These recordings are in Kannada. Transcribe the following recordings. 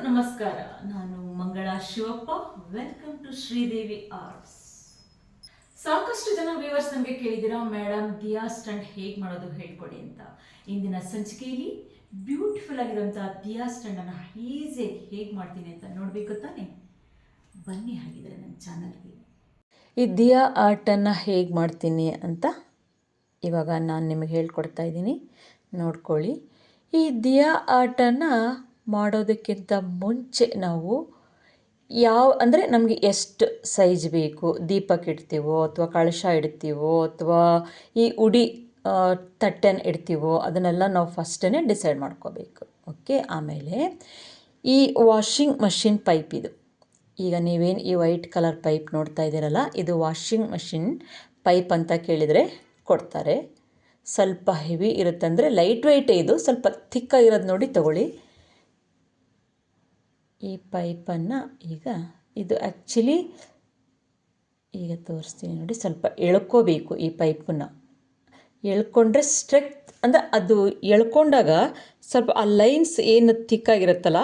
ನಮಸ್ಕಾರ. ನಾನು Mangala Shivappa. Welcome to Sridevi Arts. ಸಾಕಷ್ಟು ಜನ ವ್ಯೂವರ್ಸ್ ನಮಗೆ ಕೇಳಿದ್ದೀರಾ, ಮೇಡಮ್ ದಿಯಾ ಸ್ಟಂಟ್ ಹೇಗೆ ಮಾಡೋದು ಹೇಳ್ಕೊಡಿ ಅಂತ. ಇಂದಿನ ಸಂಚಿಕೆಯಲ್ಲಿ ಬ್ಯೂಟಿಫುಲ್ ಆಗಿರುವಂತಹ ದಿಯಾ ಸ್ಟಂಟ್ ಅನ್ನು ಈಸಿಯಾಗಿ ಹೇಗೆ ಮಾಡ್ತೀನಿ ಅಂತ ನೋಡಬೇಕು ತಾನೆ. ಬನ್ನಿ ಹಾಗಿದ್ರೆ ನನ್ನ ಚಾನಲ್ಗೆ. ಈ ದಿಯಾ ಆರ್ಟನ್ನು ಹೇಗೆ ಮಾಡ್ತೀನಿ ಅಂತ ಇವಾಗ ನಾನು ನಿಮಗೆ ಹೇಳ್ಕೊಡ್ತಾ ಇದ್ದೀನಿ, ನೋಡ್ಕೊಳ್ಳಿ. ಈ ದಿಯಾ ಆರ್ಟನ್ನು ಮಾಡೋದಕ್ಕಿಂತ ಮುಂಚೆ ನಾವು ಅಂದರೆ ನಮಗೆ ಎಷ್ಟು ಸೈಜ್ ಬೇಕು, ದೀಪಕ್ಕೆ ಇಡ್ತೀವೋ ಅಥವಾ ಕಳಶ ಇಡ್ತೀವೋ ಅಥವಾ ಈ ಉಡಿ ತಟ್ಟೆನ ಇಡ್ತೀವೋ ಅದನ್ನೆಲ್ಲ ನಾವು ಫಸ್ಟೇ ಡಿಸೈಡ್ ಮಾಡ್ಕೋಬೇಕು. ಓಕೆ, ಆಮೇಲೆ ಈ ವಾಷಿಂಗ್ ಮಷಿನ್ ಪೈಪ್ ಇದು, ಈಗ ನೀವೇನು ಈ ವೈಟ್ ಕಲರ್ ಪೈಪ್ ನೋಡ್ತಾ ಇದ್ದೀರಲ್ಲ, ಇದು ವಾಷಿಂಗ್ ಮಷಿನ್ ಪೈಪ್ ಅಂತ ಕೇಳಿದರೆ ಕೊಡ್ತಾರೆ. ಸ್ವಲ್ಪ ಹೆವಿ ಇರುತ್ತೆ, ಅಂದರೆ ಲೈಟ್ ವೆಯ್ಟೇ ಇದು, ಸ್ವಲ್ಪ ಥಿಕ್ಕಾಗಿರೋದು ನೋಡಿ ತಗೊಳ್ಳಿ. ಈ ಪೈಪನ್ನು ಈಗ ಇದು ಆ್ಯಕ್ಚುಲಿ ಈಗ ತೋರಿಸ್ತೀನಿ ನೋಡಿ, ಸ್ವಲ್ಪ ಎಳ್ಕೋಬೇಕು. ಈ ಪೈಪನ್ನು ಎಳ್ಕೊಂಡ್ರೆ ಸ್ಟ್ರೆಕ್ಟ್ ಅಂದರೆ ಅದು ಎಳ್ಕೊಂಡಾಗ ಸ್ವಲ್ಪ ಆ ಲೈನ್ಸ್ ಏನು ಥಿಕ್ಕಾಗಿರುತ್ತಲ್ಲ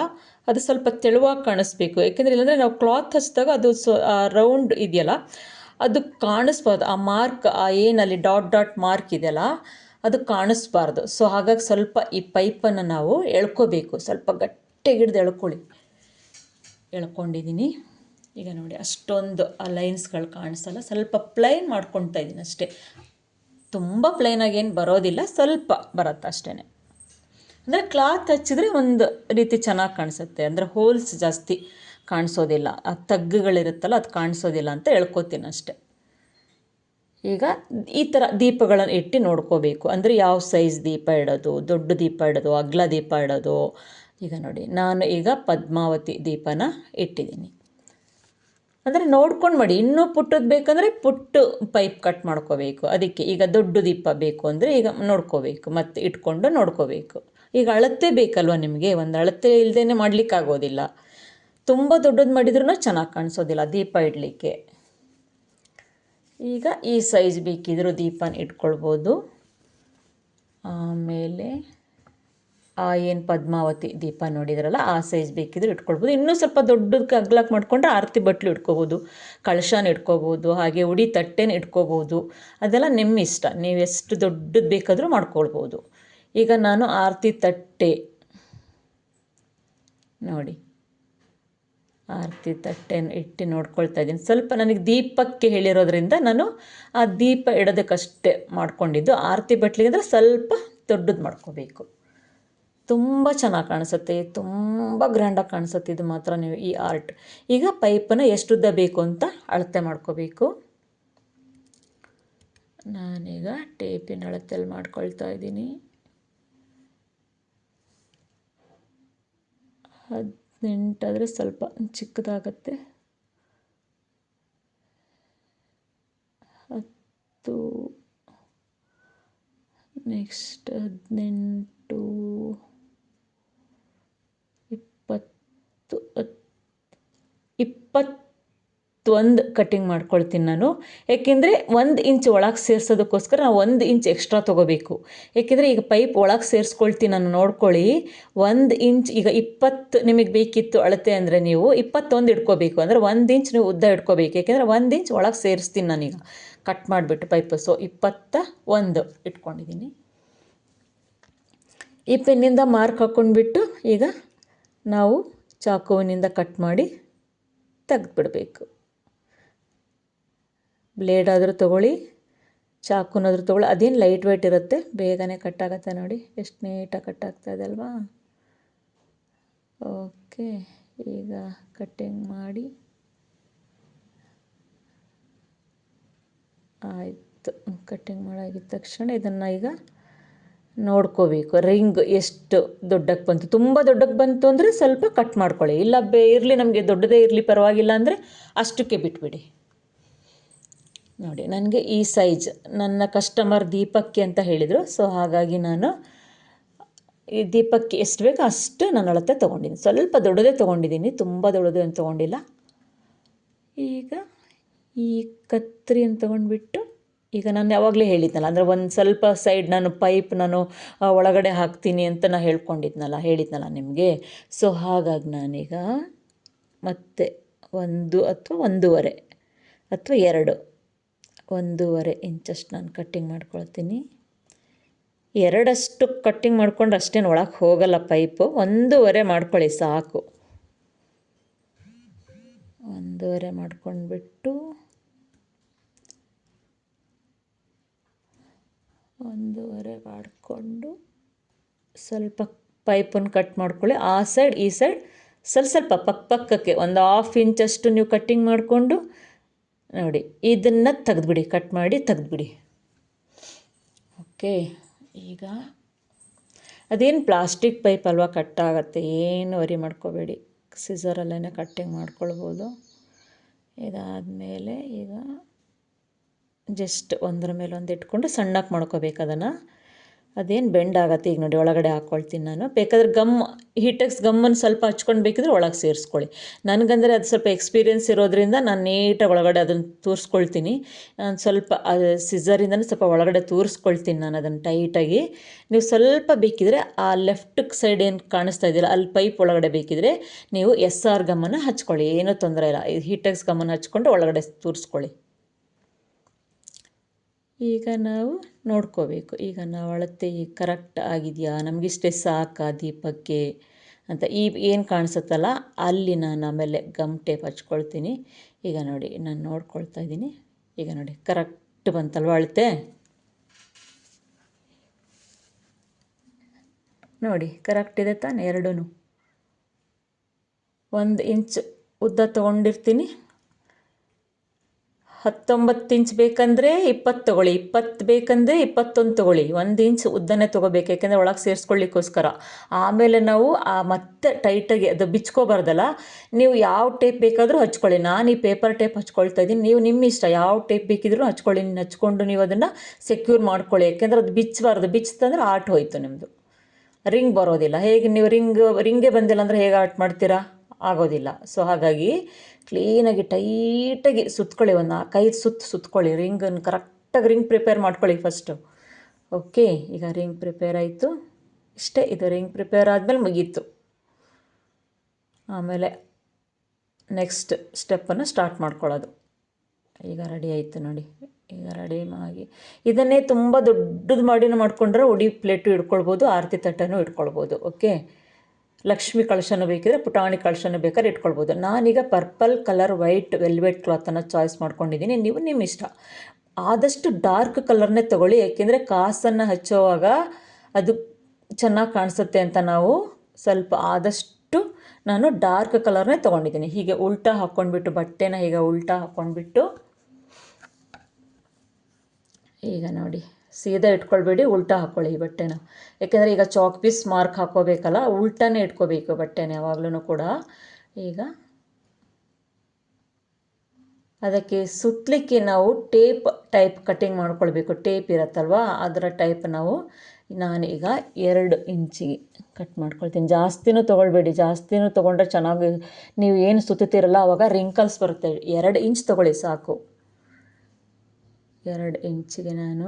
ಅದು ಸ್ವಲ್ಪ ತೆಳುವಾಗಿ ಕಾಣಿಸ್ಬೇಕು. ಯಾಕೆಂದರೆ ಇಲ್ಲಾಂದರೆ ನಾವು ಕ್ಲಾತ್ ಹಚ್ಚಿದಾಗ ಅದು ರೌಂಡ್ ಇದೆಯಲ್ಲ ಅದು ಕಾಣಿಸ್ಬಾರ್ದು. ಆ ಮಾರ್ಕ್, ಆ ಏನಲ್ಲಿ ಡಾಟ್ ಮಾರ್ಕ್ ಇದೆಯಲ್ಲ ಅದು ಕಾಣಿಸ್ಬಾರ್ದು. ಸೊ ಹಾಗಾಗಿ ಸ್ವಲ್ಪ ಈ ಪೈಪನ್ನು ನಾವು ಎಳ್ಕೋಬೇಕು. ಸ್ವಲ್ಪ ಗಟ್ಟಿಗೆ ಹಿಡ್ದು ಎಳ್ಕೊಳ್ಳಿ. ಎಳ್ಕೊಂಡಿದ್ದೀನಿ. ಈಗ ನೋಡಿ, ಅಷ್ಟೊಂದು ಆ ಲೈನ್ಸ್ಗಳು ಕಾಣಿಸಲ್ಲ, ಸ್ವಲ್ಪ ಪ್ಲೈನ್ ಮಾಡ್ಕೊಳ್ತಾ ಇದ್ದೀನಿ ಅಷ್ಟೇ. ತುಂಬ ಪ್ಲೈನಾಗಿ ಏನು ಬರೋದಿಲ್ಲ, ಸ್ವಲ್ಪ ಬರುತ್ತೆ ಅಷ್ಟೇ. ಅಂದರೆ ಕ್ಲಾತ್ ಹಚ್ಚಿದ್ರೆ ಒಂದು ರೀತಿ ಚೆನ್ನಾಗಿ ಕಾಣಿಸುತ್ತೆ, ಅಂದರೆ ಹೋಲ್ಸ್ ಜಾಸ್ತಿ ಕಾಣಿಸೋದಿಲ್ಲ, ಆ ತಗ್ಗುಗಳಿರುತ್ತಲ್ಲ ಅದು ಕಾಣಿಸೋದಿಲ್ಲ ಅಂತ ಎಳ್ಕೊತೀನಿ ಅಷ್ಟೆ. ಈಗ ಈ ಥರ ದೀಪಗಳನ್ನು ಇಟ್ಟು ನೋಡ್ಕೋಬೇಕು, ಅಂದರೆ ಯಾವ ಸೈಜ್ ದೀಪ ಇಡೋದು, ದೊಡ್ಡ ದೀಪ ಇಡೋದು, ಅಗ್ಲ ದೀಪ ಇಡೋದು. ಈಗ ನೋಡಿ, ನಾನು ಈಗ ಪದ್ಮಾವತಿ ದೀಪನ ಇಟ್ಟಿದ್ದೀನಿ. ಅಂದರೆ ನೋಡ್ಕೊಂಡು ಮಾಡಿ, ಇನ್ನೂ ಪುಟ್ಟದ್ದು ಬೇಕಂದರೆ ಪುಟ್ಟು ಪೈಪ್ ಕಟ್ ಮಾಡ್ಕೋಬೇಕು. ಅದಕ್ಕೆ ಈಗ ದೊಡ್ಡ ದೀಪ ಬೇಕು ಅಂದರೆ ಈಗ ನೋಡ್ಕೋಬೇಕು, ಮತ್ತು ಇಟ್ಕೊಂಡು ನೋಡ್ಕೋಬೇಕು. ಈಗ ಅಳತೆ ಬೇಕಲ್ವ ನಿಮಗೆ, ಒಂದು ಅಳತೆ ಇಲ್ಲದೇ ಮಾಡಲಿಕ್ಕಾಗೋದಿಲ್ಲ. ತುಂಬ ದೊಡ್ಡದು ಮಾಡಿದ್ರೂ ಚೆನ್ನಾಗಿ ಕಾಣಿಸೋದಿಲ್ಲ ದೀಪ ಇಡಲಿಕ್ಕೆ. ಈಗ ಈ ಸೈಜ್ ಬೇಕಿದ್ರೂ ದೀಪನ ಇಟ್ಕೊಳ್ಬೋದು. ಆಮೇಲೆ ಏನು ಪದ್ಮಾವತಿ ದೀಪ ನೋಡಿದ್ರಲ್ಲ ಆ ಸೈಜ್ ಬೇಕಿದ್ರೂ ಇಟ್ಕೊಳ್ಬೋದು. ಇನ್ನೂ ಸ್ವಲ್ಪ ದೊಡ್ಡದಕ್ಕೆ ಅಗ್ಲಕ್ಕೆ ಮಾಡಿಕೊಂಡ್ರೆ ಆರತಿ ಬಟ್ಲು ಇಟ್ಕೋಬೋದು, ಕಳಶನ ಇಟ್ಕೋಬೋದು, ಹಾಗೆ ಉಡಿ ತಟ್ಟೆನ ಇಟ್ಕೋಬೋದು. ಅದೆಲ್ಲ ನಿಮ್ಮ ಇಷ್ಟ, ನೀವು ಎಷ್ಟು ದೊಡ್ಡದು ಬೇಕಾದರೂ ಮಾಡ್ಕೊಳ್ಬೋದು. ಈಗ ನಾನು ಆರತಿ ತಟ್ಟೆ ನೋಡಿ, ಆರತಿ ತಟ್ಟೆನ ಇಟ್ಟು ನೋಡ್ಕೊಳ್ತಾ ಇದ್ದೀನಿ. ಸ್ವಲ್ಪ ನನಗೆ ದೀಪಕ್ಕೆ ಹೇಳಿರೋದ್ರಿಂದ ನಾನು ಆ ದೀಪ ಇಡೋದಕ್ಕಷ್ಟೇ ಮಾಡ್ಕೊಂಡಿದ್ದು. ಆರತಿ ಬಟ್ಲಿಗೆ ಅಂದರೆ ಸ್ವಲ್ಪ ದೊಡ್ಡದು ಮಾಡ್ಕೋಬೇಕು. ತುಂಬ ಚೆನ್ನಾಗಿ ಕಾಣಿಸುತ್ತೆ, ತುಂಬ ಗ್ರ್ಯಾಂಡಾಗಿ ಕಾಣಿಸುತ್ತೆ ಇದು ಮಾತ್ರ. ನೀವು ಈ ಆರ್ಟ್ ಈಗ ಪೈಪನ್ನು ಎಷ್ಟು ಉದ್ದ ಬೇಕು ಅಂತ ಅಳತೆ ಮಾಡ್ಕೋಬೇಕು. ನಾನೀಗ ಟೇಪಿನ ಅಳತೆಯಲ್ಲಿ ಮಾಡ್ಕೊಳ್ತಾ ಇದ್ದೀನಿ. 18 ಆದರೆ ಸ್ವಲ್ಪ ಚಿಕ್ಕದಾಗತ್ತೆ. 10, ನೆಕ್ಸ್ಟ್ 18, 21 ಕಟ್ಟಿಂಗ್ ಮಾಡ್ಕೊಳ್ತೀನಿ ನಾನು. ಏಕೆಂದರೆ 1 ಇಂಚ್ ಒಳಗೆ ಸೇರಿಸೋದಕ್ಕೋಸ್ಕರ ನಾವು 1 ಇಂಚ್ ಎಕ್ಸ್ಟ್ರಾ ತೊಗೋಬೇಕು. ಏಕೆಂದರೆ ಈಗ ಪೈಪ್ ಒಳಗೆ ಸೇರಿಸ್ಕೊಳ್ತೀನಿ ನಾನು, ನೋಡ್ಕೊಳ್ಳಿ. 1 ಇಂಚ್, ಈಗ 20 ನಿಮಗೆ ಬೇಕಿತ್ತು ಅಳತೆ ಅಂದರೆ ನೀವು 21 ಇಟ್ಕೋಬೇಕು. ಅಂದರೆ 1 ಇಂಚ್ ನೀವು ಉದ್ದ ಇಟ್ಕೋಬೇಕು, ಏಕೆಂದರೆ 1 ಇಂಚ್ ಒಳಗೆ ಸೇರಿಸ್ತೀನಿ ನಾನೀಗ ಕಟ್ ಮಾಡಿಬಿಟ್ಟು ಪೈಪು. ಸೊ 21 ಇಟ್ಕೊಂಡಿದ್ದೀನಿ. ಈ ಪೆನ್ನಿಂದ ಮಾರ್ಕ್ ಹಾಕ್ಕೊಂಡ್ಬಿಟ್ಟು ಈಗ ನಾವು ಚಾಕುವಿನಿಂದ ಕಟ್ ಮಾಡಿ ತೆಗೆದುಬಿಡಬೇಕು. ಬ್ಲೇಡ್ ಆದರೂ ತೊಗೊಳ್ಳಿ, ಚಾಕುನಾದರೂ ತೊಗೊಳ್ಳಿ, ಅದೇನು ಲೈಟ್ ವೆಯ್ಟ್ ಇರುತ್ತೆ, ಬೇಗನೆ ಕಟ್ಟಾಗತ್ತೆ. ನೋಡಿ ಎಷ್ಟು ನೀಟಾಗಿ ಕಟ್ಟಾಗ್ತಾಯಿದೆ ಅಲ್ವಾ. ಓಕೆ, ಈಗ ಕಟ್ಟಿಂಗ್ ಮಾಡಿ ಆಯಿತು. ಕಟ್ಟಿಂಗ್ ಮಾಡಾಗಿದ್ದ ತಕ್ಷಣ ಇದನ್ನು ಈಗ ನೋಡ್ಕೋಬೇಕು, ರಿಂಗ್ ಎಷ್ಟು ದೊಡ್ಡಕ್ಕೆ ಬಂತು. ತುಂಬ ದೊಡ್ಡಕ್ಕೆ ಬಂತು ಅಂದರೆ ಸ್ವಲ್ಪ ಕಟ್ ಮಾಡ್ಕೊಳ್ಳಿ, ಇಲ್ಲ ಇರಲಿ ನಮಗೆ ದೊಡ್ಡದೇ ಇರಲಿ ಪರವಾಗಿಲ್ಲ ಅಂದರೆ ಅಷ್ಟಕ್ಕೆ ಬಿಟ್ಬಿಡಿ. ನೋಡಿ, ನನಗೆ ಈ ಸೈಜ್ ನನ್ನ ಕಸ್ಟಮರ್ ದೀಪಕ್ಕೆ ಅಂತ ಹೇಳಿದರು. ಸೊ ಹಾಗಾಗಿ ನಾನು ಈ ದೀಪಕ್ಕೆ ಎಷ್ಟು ಬೇಕೋ ಅಷ್ಟು ನಾನು ಅಳತೆ ತೊಗೊಂಡಿದ್ದೀನಿ. ಸ್ವಲ್ಪ ದೊಡ್ಡದೇ ತೊಗೊಂಡಿದ್ದೀನಿ, ತುಂಬ ದೊಡ್ಡದು ಏನು ತೊಗೊಂಡಿಲ್ಲ. ಈಗ ಈ ಕತ್ತರಿಯನ್ನು ತೊಗೊಂಡ್ಬಿಟ್ಟು ಈಗ ನಾನು ಯಾವಾಗಲೇ ಹೇಳಿದ್ನಲ್ಲ, ಅಂದರೆ ಒಂದು ಸ್ವಲ್ಪ ಸೈಡ್ ನಾನು ಪೈಪ್ ನಾನು ಒಳಗಡೆ ಹಾಕ್ತೀನಿ ಅಂತ ನಾನು ಹೇಳಿದ್ನಲ್ಲ ನಿಮಗೆ. ಸೊ ಹಾಗಾಗಿ ನಾನೀಗ ಮತ್ತೆ 1 ಅಥವಾ 1.5 ಅಥವಾ 2 1.5 ಇಂಚಷ್ಟು ನಾನು ಕಟ್ಟಿಂಗ್ ಮಾಡ್ಕೊಳ್ತೀನಿ. 2 ಕಟ್ಟಿಂಗ್ ಮಾಡ್ಕೊಂಡ್ರೆ ಅಷ್ಟೇನು ಒಳಗೆ ಹೋಗಲ್ಲ ಪೈಪು. 1.5 ಮಾಡ್ಕೊಳ್ಳಿ ಸಾಕು. 1.5 ಮಾಡ್ಕೊಂಡ್ಬಿಟ್ಟು 1.5 ಮಾಡಿಕೊಂಡು ಸ್ವಲ್ಪ ಪೈಪನ್ನು ಕಟ್ ಮಾಡ್ಕೊಳ್ಳಿ. ಆ ಸೈಡ್ ಈ ಸೈಡ್ ಸ್ವಲ್ಪ ಪಕ್ಕಕ್ಕೆ 1/2 ಇಂಚಷ್ಟು ನೀವು ಕಟ್ಟಿಂಗ್ ಮಾಡಿಕೊಂಡು ನೋಡಿ, ಇದನ್ನು ತೆಗೆದ್ಬಿಡಿ, ಕಟ್ ಮಾಡಿ ತೆಗೆದ್ಬಿಡಿ. ಓಕೆ, ಈಗ ಅದೇನು ಪ್ಲಾಸ್ಟಿಕ್ ಪೈಪ್ ಅಲ್ವಾ, ಕಟ್ಟಾಗತ್ತೆ, ಏನು ವರಿ ಮಾಡ್ಕೋಬೇಡಿ, ಸಿಸರಲ್ಲೇ ಕಟ್ಟಿಂಗ್ ಮಾಡ್ಕೊಳ್ಬೋದು. ಇದಾದಮೇಲೆ ಈಗ ಜಸ್ಟ್ ಒಂದರ ಮೇಲೆ ಒಂದು ಇಟ್ಕೊಂಡು ಸಣ್ಣಕ್ಕೆ ಮಾಡ್ಕೋಬೇಕು ಅದನ್ನು. ಅದೇನು ಬೆಂಡ್ ಆಗುತ್ತೆ. ಈಗ ನೋಡಿ ಒಳಗಡೆ ಹಾಕ್ಕೊಳ್ತೀನಿ ನಾನು. ಬೇಕಾದ್ರೆ ಹೀಟೆಕ್ಸ್ ಗಮ್ಮನ್ನು ಸ್ವಲ್ಪ ಹಚ್ಕೊಂಡು ಬೇಕಿದ್ರೆ ಒಳಗೆ ಸೇರಿಸ್ಕೊಳ್ಳಿ. ನನಗಂದರೆ ಅದು ಸ್ವಲ್ಪ ಎಕ್ಸ್ಪೀರಿಯೆನ್ಸ್ ಇರೋದ್ರಿಂದ ನಾನು ನೀಟಾಗಿ ಒಳಗಡೆ ಅದನ್ನು ತೂರಿಸ್ಕೊಳ್ತೀನಿ. ನಾನು ಸ್ವಲ್ಪ ಸಿಸರಿಂದನೇ ಸ್ವಲ್ಪ ಒಳಗಡೆ ತೂರಿಸ್ಕೊಳ್ತೀನಿ ನಾನು ಅದನ್ನು ಟೈಟಾಗಿ. ನೀವು ಸ್ವಲ್ಪ ಬೇಕಿದ್ರೆ ಆ ಲೆಫ್ಟ್ ಸೈಡ್ ಏನು ಕಾಣಿಸ್ತಾ ಇದೆಯಲ್ಲ ಅಲ್ಲಿ ಪೈಪ್ ಒಳಗಡೆ ಬೇಕಿದ್ರೆ ನೀವು SR ಗಮ್ಮನ್ನು ಹಚ್ಕೊಳ್ಳಿ, ಏನೂ ತೊಂದರೆ ಇಲ್ಲ. ಹೀಟೆಕ್ಸ್ ಗಮ್ಮನ್ನು ಹಚ್ಕೊಂಡು ಒಳಗಡೆ ತೂರಿಸ್ಕೊಳ್ಳಿ. ಈಗ ನಾವು ನೋಡ್ಕೋಬೇಕು, ಈಗ ನಾವು ಅಳತೆ ಕರೆಕ್ಟ್ ಆಗಿದೆಯಾ, ನಮಗಿಷ್ಟೇ ಸಾಕಾ ದೀಪಕ್ಕೆ ಅಂತ. ಏನು ಕಾಣಿಸುತ್ತಲ್ಲ ಅಲ್ಲಿ ನಾನು ಆಮೇಲೆ ಗಮ್ ಟೇಪ್ ಹಚ್ಕೊಳ್ತೀನಿ. ಈಗ ನೋಡಿ ನಾನು ನೋಡ್ಕೊಳ್ತಾ ಇದ್ದೀನಿ. ಈಗ ನೋಡಿ ಕರೆಕ್ಟ್ ಬಂತಲ್ವ ಅಳತೆ. ನೋಡಿ ಕರೆಕ್ಟ್ ಇದೆ ತಾನೆ. 2 1 ಇಂಚ್ ಉದ್ದ ತೊಗೊಂಡಿರ್ತೀನಿ. 19 ಇಂಚ್ ಬೇಕಂದರೆ 20 ತೊಗೊಳ್ಳಿ, 20 ಬೇಕಂದರೆ 21 ತೊಗೊಳ್ಳಿ. 1 ಇಂಚ್ ಉದ್ದನೇ ತೊಗೋಬೇಕು, ಯಾಕೆಂದರೆ ಒಳಗೆ ಸೇರಿಸ್ಕೊಳ್ಳಿಕ್ಕೋಸ್ಕರ. ಆಮೇಲೆ ನಾವು ಮತ್ತೆ ಟೈಟಾಗಿ ಅದು ಬಿಚ್ಕೋಬಾರ್ದಲ್ಲ. ನೀವು ಯಾವ ಟೇಪ್ ಬೇಕಾದರೂ ಹಚ್ಕೊಳ್ಳಿ. ನಾನು ಈ ಪೇಪರ್ ಟೇಪ್ ಹಚ್ಕೊಳ್ತಾ ಇದ್ದೀನಿ, ನೀವು ನಿಮ್ಮ ಇಷ್ಟ ಯಾವ ಟೇಪ್ ಬೇಕಿದ್ರೂ ಹಚ್ಕೊಳ್ಳಿ. ಹಚ್ಕೊಂಡು ನೀವು ಅದನ್ನು ಸೆಕ್ಯೂರ್ ಮಾಡ್ಕೊಳ್ಳಿ, ಯಾಕೆಂದರೆ ಅದು ಬಿಚ್ಚಬಾರ್ದು. ಬಿಚ್ತಂದ್ರೆ ಆರ್ಟ್ ಹೋಯ್ತು ನಿಮ್ಮದು, ರಿಂಗ್ ಬರೋದಿಲ್ಲ. ಹೇಗೆ ನೀವು ರಿಂಗೇ ಬಂದಿಲ್ಲ ಅಂದರೆ ಹೇಗೆ ಆರ್ಟ್ ಮಾಡ್ತೀರಾ, ಆಗೋದಿಲ್ಲ. ಸೊ ಹಾಗಾಗಿ ಕ್ಲೀನಾಗಿ ಟೈಟಾಗಿ ಸುತ್ಕೊಳ್ಳಿ, ಒಂದು 4-5 ಸುತ್ಕೊಳ್ಳಿ. ರಿಂಗನ್ನು ಕರೆಕ್ಟಾಗಿ ರಿಂಗ್ ಪ್ರಿಪೇರ್ ಮಾಡ್ಕೊಳ್ಳಿ ಫಸ್ಟು. ಓಕೆ, ಈಗ ರಿಂಗ್ ಪ್ರಿಪೇರ್ ಆಯಿತು. ಇಷ್ಟೇ, ಇದು ರಿಂಗ್ ಪ್ರಿಪೇರ್ ಆದಮೇಲೆ ಮುಗೀತು. ಆಮೇಲೆ ನೆಕ್ಸ್ಟ್ ಸ್ಟೆಪ್ಪನ್ನು ಸ್ಟಾರ್ಟ್ ಮಾಡ್ಕೊಳ್ಳೋದು. ಈಗ ರೆಡಿ ಆಯಿತು ನೋಡಿ. ಈಗ ರೆಡಿ ಆಗಿ ಇದನ್ನೇ ತುಂಬ ದೊಡ್ಡದು ಮಾಡಿನೂ ಮಾಡ್ಕೊಂಡ್ರೆ ಉಡಿ ಪ್ಲೇಟು ಇಟ್ಕೊಳ್ಬೋದು, ಆರತಿ ತಟ್ಟೆನೂ ಇಟ್ಕೊಳ್ಬೋದು. ಓಕೆ, ಲಕ್ಷ್ಮಿ ಕಳಶನೂ ಬೇಕಿದ್ರೆ ಪುಟಾಣಿ ಕಳಶನೂ ಬೇಕಾದ್ರೆ ಇಟ್ಕೊಳ್ಬೋದು. ನಾನೀಗ ಪರ್ಪಲ್ ಕಲರ್ ವೈಟ್ ವೆಲ್ವೆಟ್ ಕ್ಲಾತನ್ನು ಚಾಯ್ಸ್ ಮಾಡ್ಕೊಂಡಿದ್ದೀನಿ. ನೀವು ನಿಮ್ಮ ಇಷ್ಟ. ಆದಷ್ಟು ಡಾರ್ಕ್ ಕಲರ್ನೇ ತೊಗೊಳ್ಳಿ, ಏಕೆಂದರೆ ಕಾಸನ್ನು ಹಚ್ಚೋವಾಗ ಅದು ಚೆನ್ನಾಗಿ ಕಾಣಿಸುತ್ತೆ ಅಂತ ನಾವು ಸ್ವಲ್ಪ ಆದಷ್ಟು ನಾನು ಡಾರ್ಕ್ ಕಲರ್ನೇ ತೊಗೊಂಡಿದ್ದೀನಿ. ಹೀಗೆ ಉಲ್ಟಾ ಹಾಕ್ಕೊಂಡ್ಬಿಟ್ಟು ಬಟ್ಟೆನ ಹೀಗೆ ಉಲ್ಟಾ ಹಾಕ್ಕೊಂಡ್ಬಿಟ್ಟು ಈಗ ನೋಡಿ ಸೀದಾ ಇಟ್ಕೊಳ್ಬೇಡಿ, ಉಲ್ಟಾ ಹಾಕ್ಕೊಳ್ಳಿ ಈ ಬಟ್ಟೆನ. ಯಾಕೆಂದರೆ ಈಗ ಚಾಕ್ ಪೀಸ್ ಮಾರ್ಕ್ ಹಾಕ್ಕೋಬೇಕಲ್ಲ, ಉಲ್ಟಾನೇ ಇಟ್ಕೋಬೇಕು ಬಟ್ಟೆನ ಯಾವಾಗಲೂ ಕೂಡ. ಈಗ ಅದಕ್ಕೆ ಸುತ್ತಲಿಕ್ಕೆ ನಾವು ಟೇಪ್ ಟೈಪ್ ಕಟ್ಟಿಂಗ್ ಮಾಡ್ಕೊಳ್ಬೇಕು. ಟೇಪ್ ಇರುತ್ತಲ್ವ ಅದರ ಟೈಪ್ ನಾನೀಗ 2 ಇಂಚಿಗೆ ಕಟ್ ಮಾಡ್ಕೊಳ್ತೀನಿ. ಜಾಸ್ತಿನೂ ತೊಗೊಳ್ಬೇಡಿ, ಜಾಸ್ತಿನೂ ತೊಗೊಂಡ್ರೆ ಚೆನ್ನಾಗಿ ನೀವು ಏನು ಸುತ್ತೀರಲ್ಲ ಆವಾಗ ರಿಂಕಲ್ಸ್ ಬರುತ್ತೆ. 2 ಇಂಚ್ ತೊಗೊಳ್ಳಿ ಸಾಕು. 2 ಇಂಚಿಗೆ ನಾನು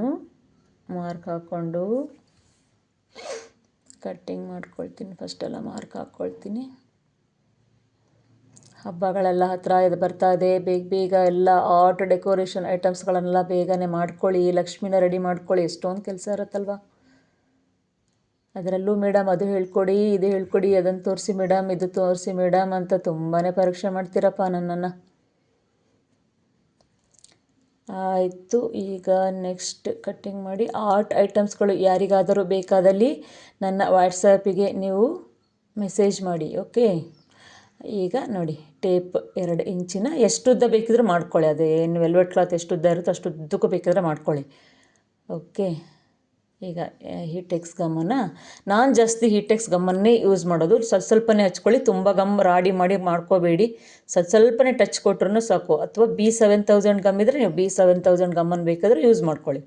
ಮಾರ್ಕ್ ಹಾಕ್ಕೊಂಡು ಕಟ್ಟಿಂಗ್ ಮಾಡ್ಕೊಳ್ತೀನಿ. ಫಸ್ಟೆಲ್ಲ ಮಾರ್ಕ್ ಹಾಕ್ಕೊಳ್ತೀನಿ. ಹಬ್ಬಗಳೆಲ್ಲ ಹತ್ತಿರ ಇದು ಬರ್ತಾ ಇದೆ. ಬೇಗ ಎಲ್ಲ ಆರ್ಟ್ ಡೆಕೋರೇಷನ್ ಐಟಮ್ಸ್ಗಳನ್ನೆಲ್ಲ ಬೇಗನೆ ಮಾಡ್ಕೊಳ್ಳಿ. ಲಕ್ಷ್ಮಿನ ರೆಡಿ ಮಾಡ್ಕೊಳ್ಳಿ. ಎಷ್ಟೊಂದು ಕೆಲಸ ಇರುತ್ತಲ್ವ. ಅದರಲ್ಲೂ ಮೇಡಮ್ ಅದು ಹೇಳ್ಕೊಡಿ, ಇದು ಹೇಳ್ಕೊಡಿ, ಅದನ್ನು ತೋರಿಸಿ ಮೇಡಮ್, ಇದು ತೋರಿಸಿ ಮೇಡಮ್ ಅಂತ ತುಂಬಾ ಪರೀಕ್ಷೆ ಮಾಡ್ತೀರಪ್ಪ ನನ್ನನ್ನು. ಆಯಿತು, ಈಗ ನೆಕ್ಸ್ಟ್ ಕಟ್ಟಿಂಗ್ ಮಾಡಿ. ಆರ್ಟ್ ಐಟಮ್ಸ್ಗಳು ಯಾರಿಗಾದರೂ ಬೇಕಾದಲ್ಲಿ ನನ್ನ ವಾಟ್ಸಾಪಿಗೆ ನೀವು ಮೆಸೇಜ್ ಮಾಡಿ. ಓಕೆ, ಈಗ ನೋಡಿ ಟೇಪ್ 2 ಇಂಚಿನ ಎಷ್ಟು ಉದ್ದ ಬೇಕಿದ್ರೂ ಮಾಡ್ಕೊಳ್ಳಿ. ಅದೇನು ವೆಲ್ವೆಟ್ ಕ್ಲಾತ್ ಎಷ್ಟು ಉದ್ದ ಇರುತ್ತೋ ಅಷ್ಟು ಉದ್ದಕ್ಕೂ ಬೇಕಿದ್ರೆ ಮಾಡ್ಕೊಳ್ಳಿ. ಓಕೆ, ಈಗ ಹೀಟೆಕ್ಸ್ ಗಮ್ಮನ್ನು ನಾನು ಜಾಸ್ತಿ ಹೀಟೆಕ್ಸ್ ಗಮ್ಮನ್ನೇ ಯೂಸ್ ಮಾಡೋದು. ಸ್ವಲ್ಪನೇ ಹಚ್ಕೊಳ್ಳಿ, ತುಂಬ ಗಮ್ ರಾಡಿ ಮಾಡಿ ಮಾಡ್ಕೋಬೇಡಿ. ಸ್ವಲ್ಪನೇ ಟಚ್ ಕೊಟ್ರೂ ಸಾಕು. ಅಥವಾ B7000 ಗಮ್ ಇದ್ದರೆ ನೀವು B7000 ಗಮ್ಮನ್ನು ಬೇಕಾದರೂ ಯೂಸ್ ಮಾಡ್ಕೊಳ್ಳಿ.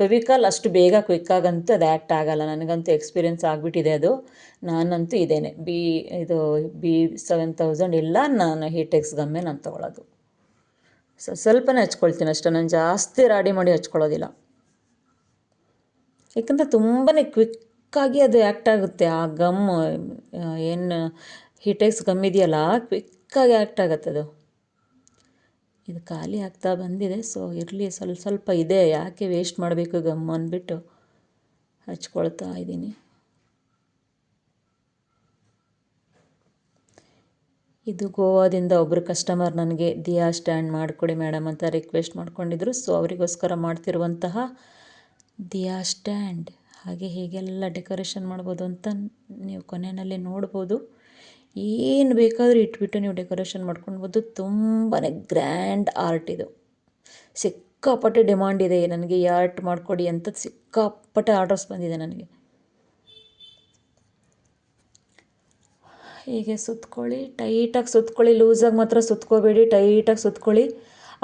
ಫೆವಿಕಾಲ್ ಅಷ್ಟು ಬೇಗ ಕ್ವಿಕ್ಕಾಗಂತೂ ಅದು ಆ್ಯಕ್ಟ್ ಆಗೋಲ್ಲ. ನನಗಂತೂ ಎಕ್ಸ್ಪೀರಿಯೆನ್ಸ್ ಆಗಿಬಿಟ್ಟಿದೆ ಅದು. ನಾನಂತೂ ಇದೇನೆ B7000 ಇಲ್ಲ, ನಾನು ಹೀಟೆಕ್ಸ್ ಗಮ್ಮೇ ನಾನು ತೊಗೊಳ್ಳೋದು. ಸ್ವಲ್ಪನೇ ಹಚ್ಕೊಳ್ತೀನಿ ಅಷ್ಟೇ, ನಾನು ಜಾಸ್ತಿ ರಾಡಿ ಮಾಡಿ ಹಚ್ಕೊಳ್ಳೋದಿಲ್ಲ. ಯಾಕಂದರೆ ತುಂಬಾ ಕ್ವಿಕ್ಕಾಗಿ ಅದು ಆ್ಯಕ್ಟ್ ಆಗುತ್ತೆ. ಆ ಗಮ್ ಏನು ಹಿಟೆಕ್ಸ್ ಗಮ್ ಇದೆಯಲ್ಲ, ಕ್ವಿಕ್ಕಾಗಿ ಆ್ಯಕ್ಟ್ ಆಗುತ್ತೆ ಅದು. ಇದು ಖಾಲಿ ಆಗ್ತಾ ಬಂದಿದೆ, ಸೊ ಇರಲಿ, ಸ್ವಲ್ಪ ಸ್ವಲ್ಪ ಇದೆ, ಯಾಕೆ ವೇಸ್ಟ್ ಮಾಡಬೇಕು ಗಮ್ ಅಂದ್ಬಿಟ್ಟು ಹಚ್ಕೊಳ್ತಾ ಇದ್ದೀನಿ. ಇದು ಗೋವಾದಿಂದ ಒಬ್ಬರು ಕಸ್ಟಮರ್ ನನಗೆ ದಿಯಾ ಸ್ಟ್ಯಾಂಡ್ ಮಾಡಿಕೊಡಿ ಮೇಡಮ್ ಅಂತ ರಿಕ್ವೆಸ್ಟ್ ಮಾಡ್ಕೊಂಡಿದ್ರು. ಸೊ ಅವರಿಗೋಸ್ಕರ ಮಾಡ್ತಿರುವಂತಹ ದಿಯಾ ಸ್ಟ್ಯಾಂಡ್. ಹಾಗೆ ಹೀಗೆಲ್ಲ ಡೆಕೋರೇಷನ್ ಮಾಡ್ಬೋದು ಅಂತ ನೀವು ಕೊನೆಯಲ್ಲಿ ನೋಡ್ಬೋದು. ಏನು ಬೇಕಾದರೂ ಇಟ್ಬಿಟ್ಟು ನೀವು ಡೆಕೋರೇಷನ್ ಮಾಡ್ಕೊಳ್ಬೋದು. ತುಂಬಾ ಗ್ರ್ಯಾಂಡ್ ಆರ್ಟ್ ಇದು. ಸಿಕ್ಕಾಪಟ್ಟೆ ಡಿಮಾಂಡ್ ಇದೆ ನನಗೆ ಈ ಆರ್ಟ್ ಮಾಡಿಕೊಡಿ ಅಂತ, ಸಿಕ್ಕಾಪಟ್ಟೆ ಆರ್ಡರ್ಸ್ ಬಂದಿದೆ ನನಗೆ. ಹೀಗೆ ಸುತ್ಕೊಳ್ಳಿ, ಟೈಟಾಗಿ ಸುತ್ಕೊಳ್ಳಿ, ಲೂಸಾಗಿ ಮಾತ್ರ ಸುತ್ಕೋಬೇಡಿ, ಟೈಟಾಗಿ ಸುತ್ಕೊಳ್ಳಿ.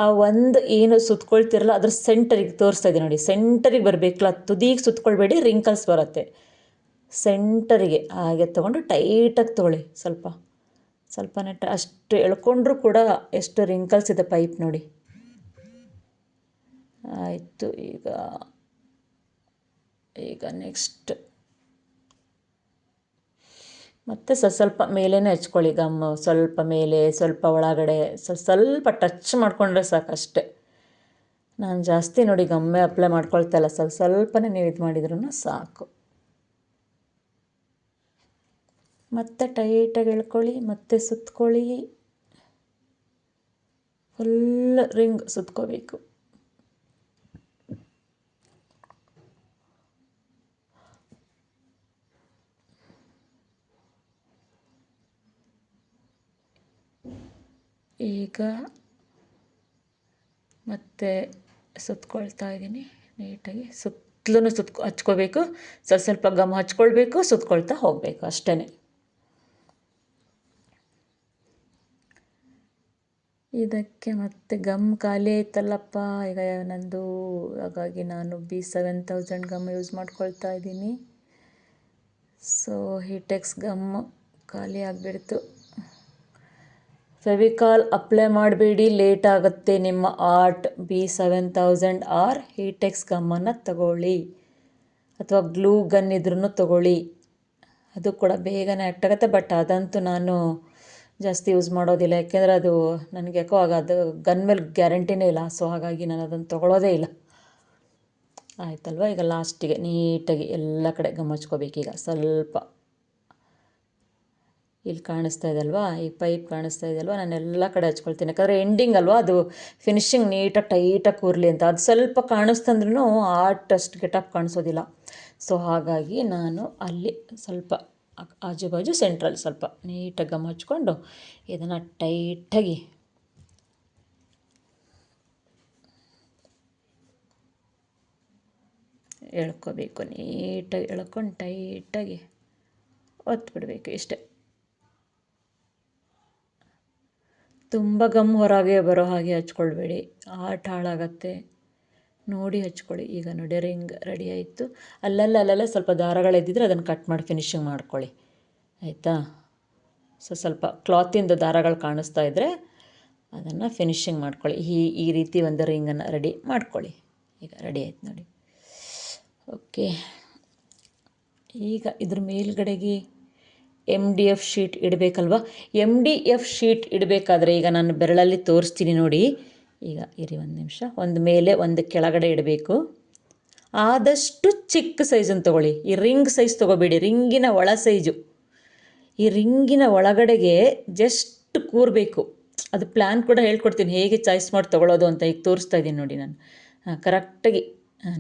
ಆ ಒಂದು ಏನು ಸುತ್ಕೊಳ್ತಿರಲ್ಲ ಅದ್ರ ಸೆಂಟರಿಗೆ ತೋರಿಸ್ತಾ ಇದೆ ನೋಡಿ, ಸೆಂಟರಿಗೆ ಬರಬೇಕಲ್ಲ, ತುದಿಗೆ ಸುತ್ಕೊಳ್ಬೇಡಿ, ರಿಂಕಲ್ಸ್ ಬರುತ್ತೆ. ಸೆಂಟರಿಗೆ ಹಾಗೆ ತೊಗೊಂಡು ಟೈಟಾಗಿ ತೊಗೊಳ್ಳಿ. ಸ್ವಲ್ಪನೇ ಅಷ್ಟು ಎಳ್ಕೊಂಡ್ರೂ ಕೂಡ ಎಷ್ಟು ರಿಂಕಲ್ಸ್ ಇದೆ ಪೈಪ್ ನೋಡಿ. ಆಯಿತು. ಈಗ ನೆಕ್ಸ್ಟ್ ಮತ್ತು ಸ್ವಲ್ಪ ಮೇಲೇ ಹಚ್ಕೊಳ್ಳಿ ಗಮ್ಮು. ಸ್ವಲ್ಪ ಮೇಲೆ, ಸ್ವಲ್ಪ ಒಳಗಡೆ, ಸ್ವಲ್ಪ ಟಚ್ ಮಾಡಿಕೊಂಡ್ರೆ ಸಾಕಷ್ಟೆ. ನಾನು ಜಾಸ್ತಿ ನೋಡಿ ಗಮ್ಮೆ ಅಪ್ಲೈ ಮಾಡ್ಕೊಳ್ತಾ ಇಲ್ಲ, ಸ್ವಲ್ಪನೇ ನೀವು ಇದು ಮಾಡಿದ್ರೂ ಸಾಕು. ಮತ್ತೆ ಟೈಟಾಗಿ ಎಳ್ಕೊಳ್ಳಿ, ಮತ್ತೆ ಸುತ್ಕೊಳ್ಳಿ, ಫುಲ್ ರಿಂಗ್ ಸುತ್ಕೋಬೇಕು. ಈಗ ಮತ್ತೆ ಸುತ್ಕೊಳ್ತಾ ಇದ್ದೀನಿ ನೀಟಾಗಿ. ಸುತ್ತಲೂ ಹಚ್ಕೋಬೇಕು, ಸ್ವಲ್ಪ ಗಮ್ ಹಚ್ಕೊಳ್ಬೇಕು, ಸುತ್ಕೊಳ್ತಾ ಹೋಗಬೇಕು ಅಷ್ಟೇ. ಇದಕ್ಕೆ ಮತ್ತೆ ಗಮ್ ಖಾಲಿ ಆಯ್ತಲ್ಲಪ್ಪ ಈಗ ನಂದು. ಹಾಗಾಗಿ ನಾನು B7000 ಗಮ್ ಯೂಸ್ ಮಾಡ್ಕೊಳ್ತಾ ಇದ್ದೀನಿ. ಸೊ ಹಿಟೆಕ್ಸ್ ಗಮ್ ಖಾಲಿ ಆಗಿಬಿಡ್ತು. ಫೆವಿಕಾಲ್ ಅಪ್ಲೈ ಮಾಡಬೇಡಿ, ಲೇಟ್ ಆಗುತ್ತೆ ನಿಮ್ಮ ಆರ್ಟ್. B7000 ಆರ್ ಹಿಟೆಕ್ಸ್ ಗಮ್ಮನ್ನು ತಗೊಳ್ಳಿ, ಅಥವಾ ಗ್ಲೂ ಗನ್ ಇದ್ರೂ ತಗೊಳ್ಳಿ, ಅದು ಕೂಡ ಬೇಗನೆ ಆ್ಯಕ್ಟ್ ಆಗುತ್ತೆ. ಬಟ್ ಅದಂತೂ ನಾನು ಜಾಸ್ತಿ ಯೂಸ್ ಮಾಡೋದಿಲ್ಲ, ಯಾಕೆಂದರೆ ಅದು ನನಗೆ ಯಾಕೋ ಅದು ಗನ್ ಮೇಲೆ ಗ್ಯಾರಂಟಿನೇ ಇಲ್ಲ. ಸೊ ಹಾಗಾಗಿ ನಾನು ಅದನ್ನು ತೊಗೊಳ್ಳೋದೇ ಇಲ್ಲ. ಆಯ್ತಲ್ವ. ಈಗ ಲಾಸ್ಟಿಗೆ ನೀಟಾಗಿ ಎಲ್ಲ ಕಡೆ ಗಮ್ ಹಚ್ಕೋಬೇಕೀಗ. ಸ್ವಲ್ಪ ಇಲ್ಲಿ ಕಾಣಿಸ್ತಾ ಇದೆ ಅಲ್ವಾ, ಈ ಪೈಪ್ ಕಾಣಿಸ್ತಾ ಇದೆ ಅಲ್ವಾ, ನಾನು ಎಲ್ಲ ಕಡೆ ಹಚ್ಕೊಳ್ತೀನಿ. ಯಾಕಂದರೆ ಎಂಡಿಂಗ್ ಅಲ್ವಾ, ಅದು ಫಿನಿಶಿಂಗ್ ನೀಟಾಗಿ ಟೈಟಾಗಿ ಕೂರಲಿ ಅಂತ. ಅದು ಸ್ವಲ್ಪ ಕಾಣಿಸ್ತಂದ್ರೂ ಆರ್ಟ್ ಅಷ್ಟು ಗೆಟಪ್ ಕಾಣಿಸೋದಿಲ್ಲ. ಸೊ ಹಾಗಾಗಿ ನಾನು ಅಲ್ಲಿ ಸ್ವಲ್ಪ ಆಜು ಬಾಜು ಸೆಂಟ್ರಲ್ಲಿ ಸ್ವಲ್ಪ ನೀಟಾಗಿ ಗಮ್ ಹಚ್ಕೊಂಡು ಇದನ್ನು ಟೈಟಾಗಿ ಎಳ್ಕೋಬೇಕು. ನೀಟಾಗಿ ಎಳ್ಕೊಂಡು ಟೈಟಾಗಿ ಒತ್ಬಿಡಬೇಕು ಇಷ್ಟೇ. ತುಂಬ ಗಮ್ ಹೊರಗೆ ಬರೋ ಹಾಗೆ ಹಚ್ಕೊಳ್ಬೇಡಿ, ಆರ್ಟ್ ಹಾಳಾಗತ್ತೆ. ನೋಡಿ ಹಚ್ಕೊಳ್ಳಿ. ಈಗ ನೋಡಿ ರಿಂಗ್ ರೆಡಿ ಆಯಿತು. ಅಲ್ಲೆಲ್ಲ ಸ್ವಲ್ಪ ದಾರಗಳಿದ್ದಿದ್ರೆ ಅದನ್ನು ಕಟ್ ಮಾಡಿ ಫಿನಿಶಿಂಗ್ ಮಾಡ್ಕೊಳ್ಳಿ, ಆಯಿತಾ. ಸ್ವಲ್ಪ ಕ್ಲಾತಿಂದು ದಾರಗಳು ಕಾಣಿಸ್ತಾ ಇದ್ದರೆ ಅದನ್ನು ಫಿನಿಶಿಂಗ್ ಮಾಡ್ಕೊಳ್ಳಿ. ಈ ರೀತಿ ಒಂದು ರಿಂಗನ್ನು ರೆಡಿ ಮಾಡ್ಕೊಳ್ಳಿ. ಈಗ ರೆಡಿ ಆಯ್ತು ನೋಡಿ. ಓಕೆ, ಈಗ ಇದ್ರ ಮೇಲ್ಗಡೆಗೆ MDF ಶೀಟ್ ಇಡಬೇಕಲ್ವ. MDF ಶೀಟ್ ಇಡಬೇಕಾದ್ರೆ ಈಗ ನಾನು ಬೆರಳಲ್ಲಿ ತೋರಿಸ್ತೀನಿ ನೋಡಿ. ಈಗ ಇರಿ ಒಂದು ನಿಮಿಷ. ಒಂದು ಮೇಲೆ ಒಂದು ಕೆಳಗಡೆ ಇಡಬೇಕು. ಆದಷ್ಟು ಚಿಕ್ಕ ಸೈಜನ್ನು ತೊಗೊಳ್ಳಿ. ಈ ರಿಂಗ್ ಸೈಜ್ ತೊಗೋಬೇಡಿ, ರಿಂಗಿನ ಒಳ ಸೈಜು. ಈ ರಿಂಗಿನ ಒಳಗಡೆಗೆ ಜಸ್ಟ್ ಕೂರಬೇಕು. ಅದು ಪ್ಲ್ಯಾನ್ ಕೂಡ ಹೇಳ್ಕೊಡ್ತೀನಿ ಹೇಗೆ ಚಾಯ್ಸ್ ಮಾಡಿ ತೊಗೊಳ್ಳೋದು ಅಂತ. ಈಗ ತೋರಿಸ್ತಾ ಇದ್ದೀನಿ ನೋಡಿ ನಾನು. ಕರೆಕ್ಟಾಗಿ